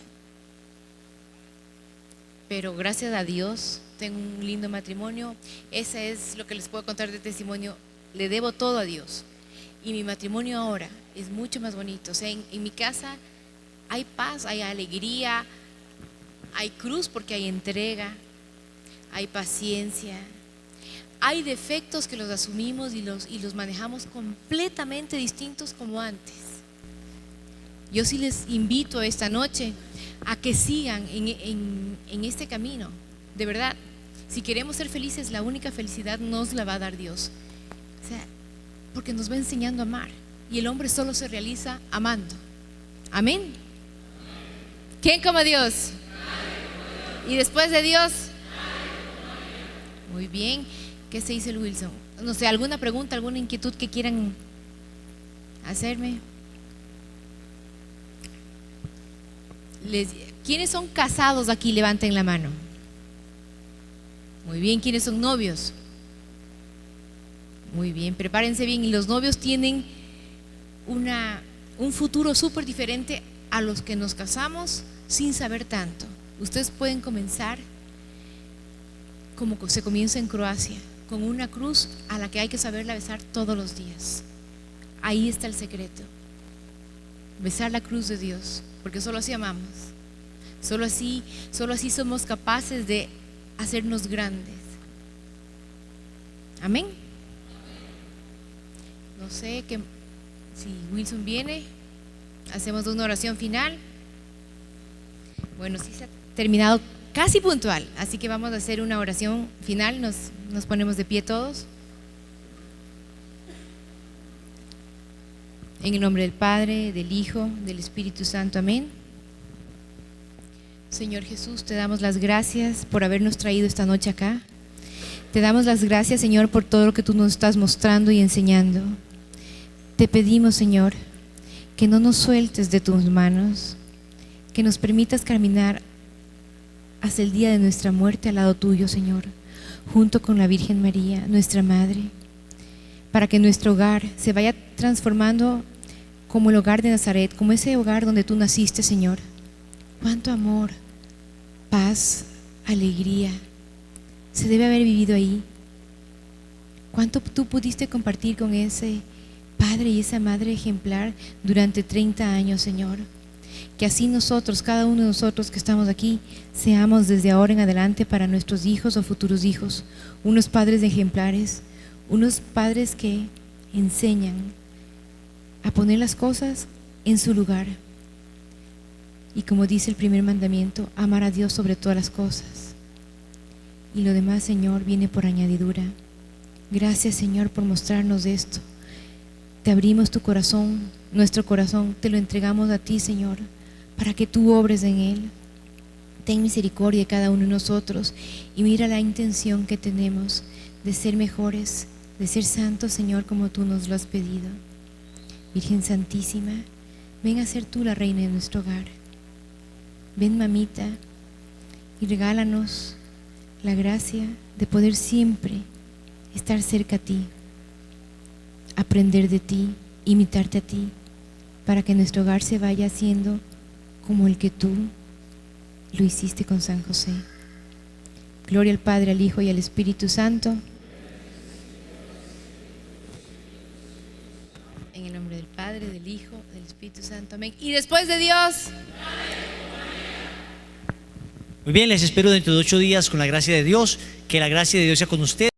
pero gracias a Dios tengo un lindo matrimonio. Ese es lo que les puedo contar de testimonio. Le debo todo a Dios. Y mi matrimonio ahora es mucho más bonito. O sea, en mi casa hay paz, hay alegría, hay cruz porque hay entrega, hay paciencia. Hay defectos que los asumimos y los manejamos completamente distintos como antes. Yo sí les invito esta noche a que sigan en este camino. De verdad, si queremos ser felices, la única felicidad nos la va a dar Dios. O sea, porque nos va enseñando a amar. Y el hombre solo se realiza amando. Amén. ¿Quién como Dios? ¿Y después de Dios? Muy bien. ¿Qué se dice el Wilson? No sé, ¿alguna pregunta, alguna inquietud que quieran hacerme? ¿Quiénes son casados aquí? Levanten la mano. Muy bien, ¿quiénes son novios? Muy bien, prepárense bien. Y los novios tienen un futuro súper diferente a los que nos casamos sin saber tanto. Ustedes pueden comenzar como se comienza en Croacia, con una cruz a la que hay que saberla besar todos los días. Ahí está el secreto. Besar la cruz de Dios, porque solo así amamos. Solo así somos capaces de hacernos grandes. Amén. No sé si Wilson viene, hacemos una oración final. Bueno, sí se ha terminado casi puntual, así que vamos a hacer una oración final. Nos ponemos de pie todos. En el nombre del Padre, del Hijo, del Espíritu Santo. Amén. Señor Jesús, te damos las gracias por habernos traído esta noche acá. Te damos las gracias, Señor, por todo lo que tú nos estás mostrando y enseñando. Te pedimos, Señor, que no nos sueltes de tus manos, que nos permitas caminar hasta el día de nuestra muerte al lado tuyo, Señor, junto con la Virgen María, nuestra Madre, para que nuestro hogar se vaya transformando como el hogar de Nazaret, como ese hogar donde tú naciste, Señor. Cuánto amor, paz, alegría se debe haber vivido ahí. Cuánto tú pudiste compartir con ese padre y esa madre ejemplar durante 30 años, Señor. Que así nosotros, cada uno de nosotros que estamos aquí, seamos desde ahora en adelante para nuestros hijos o futuros hijos, unos padres ejemplares, unos padres que enseñan a poner las cosas en su lugar. Y como dice el primer mandamiento, amar a Dios sobre todas las cosas. Y lo demás, Señor, viene por añadidura. Gracias, Señor, por mostrarnos esto. Te abrimos tu corazón, nuestro corazón, te lo entregamos a ti, Señor, para que tú obres en él. Ten misericordia de cada uno de nosotros y mira la intención que tenemos de ser mejores, de ser santos, Señor, como tú nos lo has pedido. Virgen Santísima, ven a ser tú la reina de nuestro hogar. Ven, mamita, y regálanos la gracia de poder siempre estar cerca a ti, aprender de ti, imitarte a ti, para que nuestro hogar se vaya haciendo como el que tú lo hiciste con San José. Gloria al Padre, al Hijo y al Espíritu Santo. En el nombre del Padre, del Hijo, del Espíritu Santo. Amén. Y después de Dios. Muy bien, les espero dentro de 8 días con la gracia de Dios. Que la gracia de Dios sea con ustedes.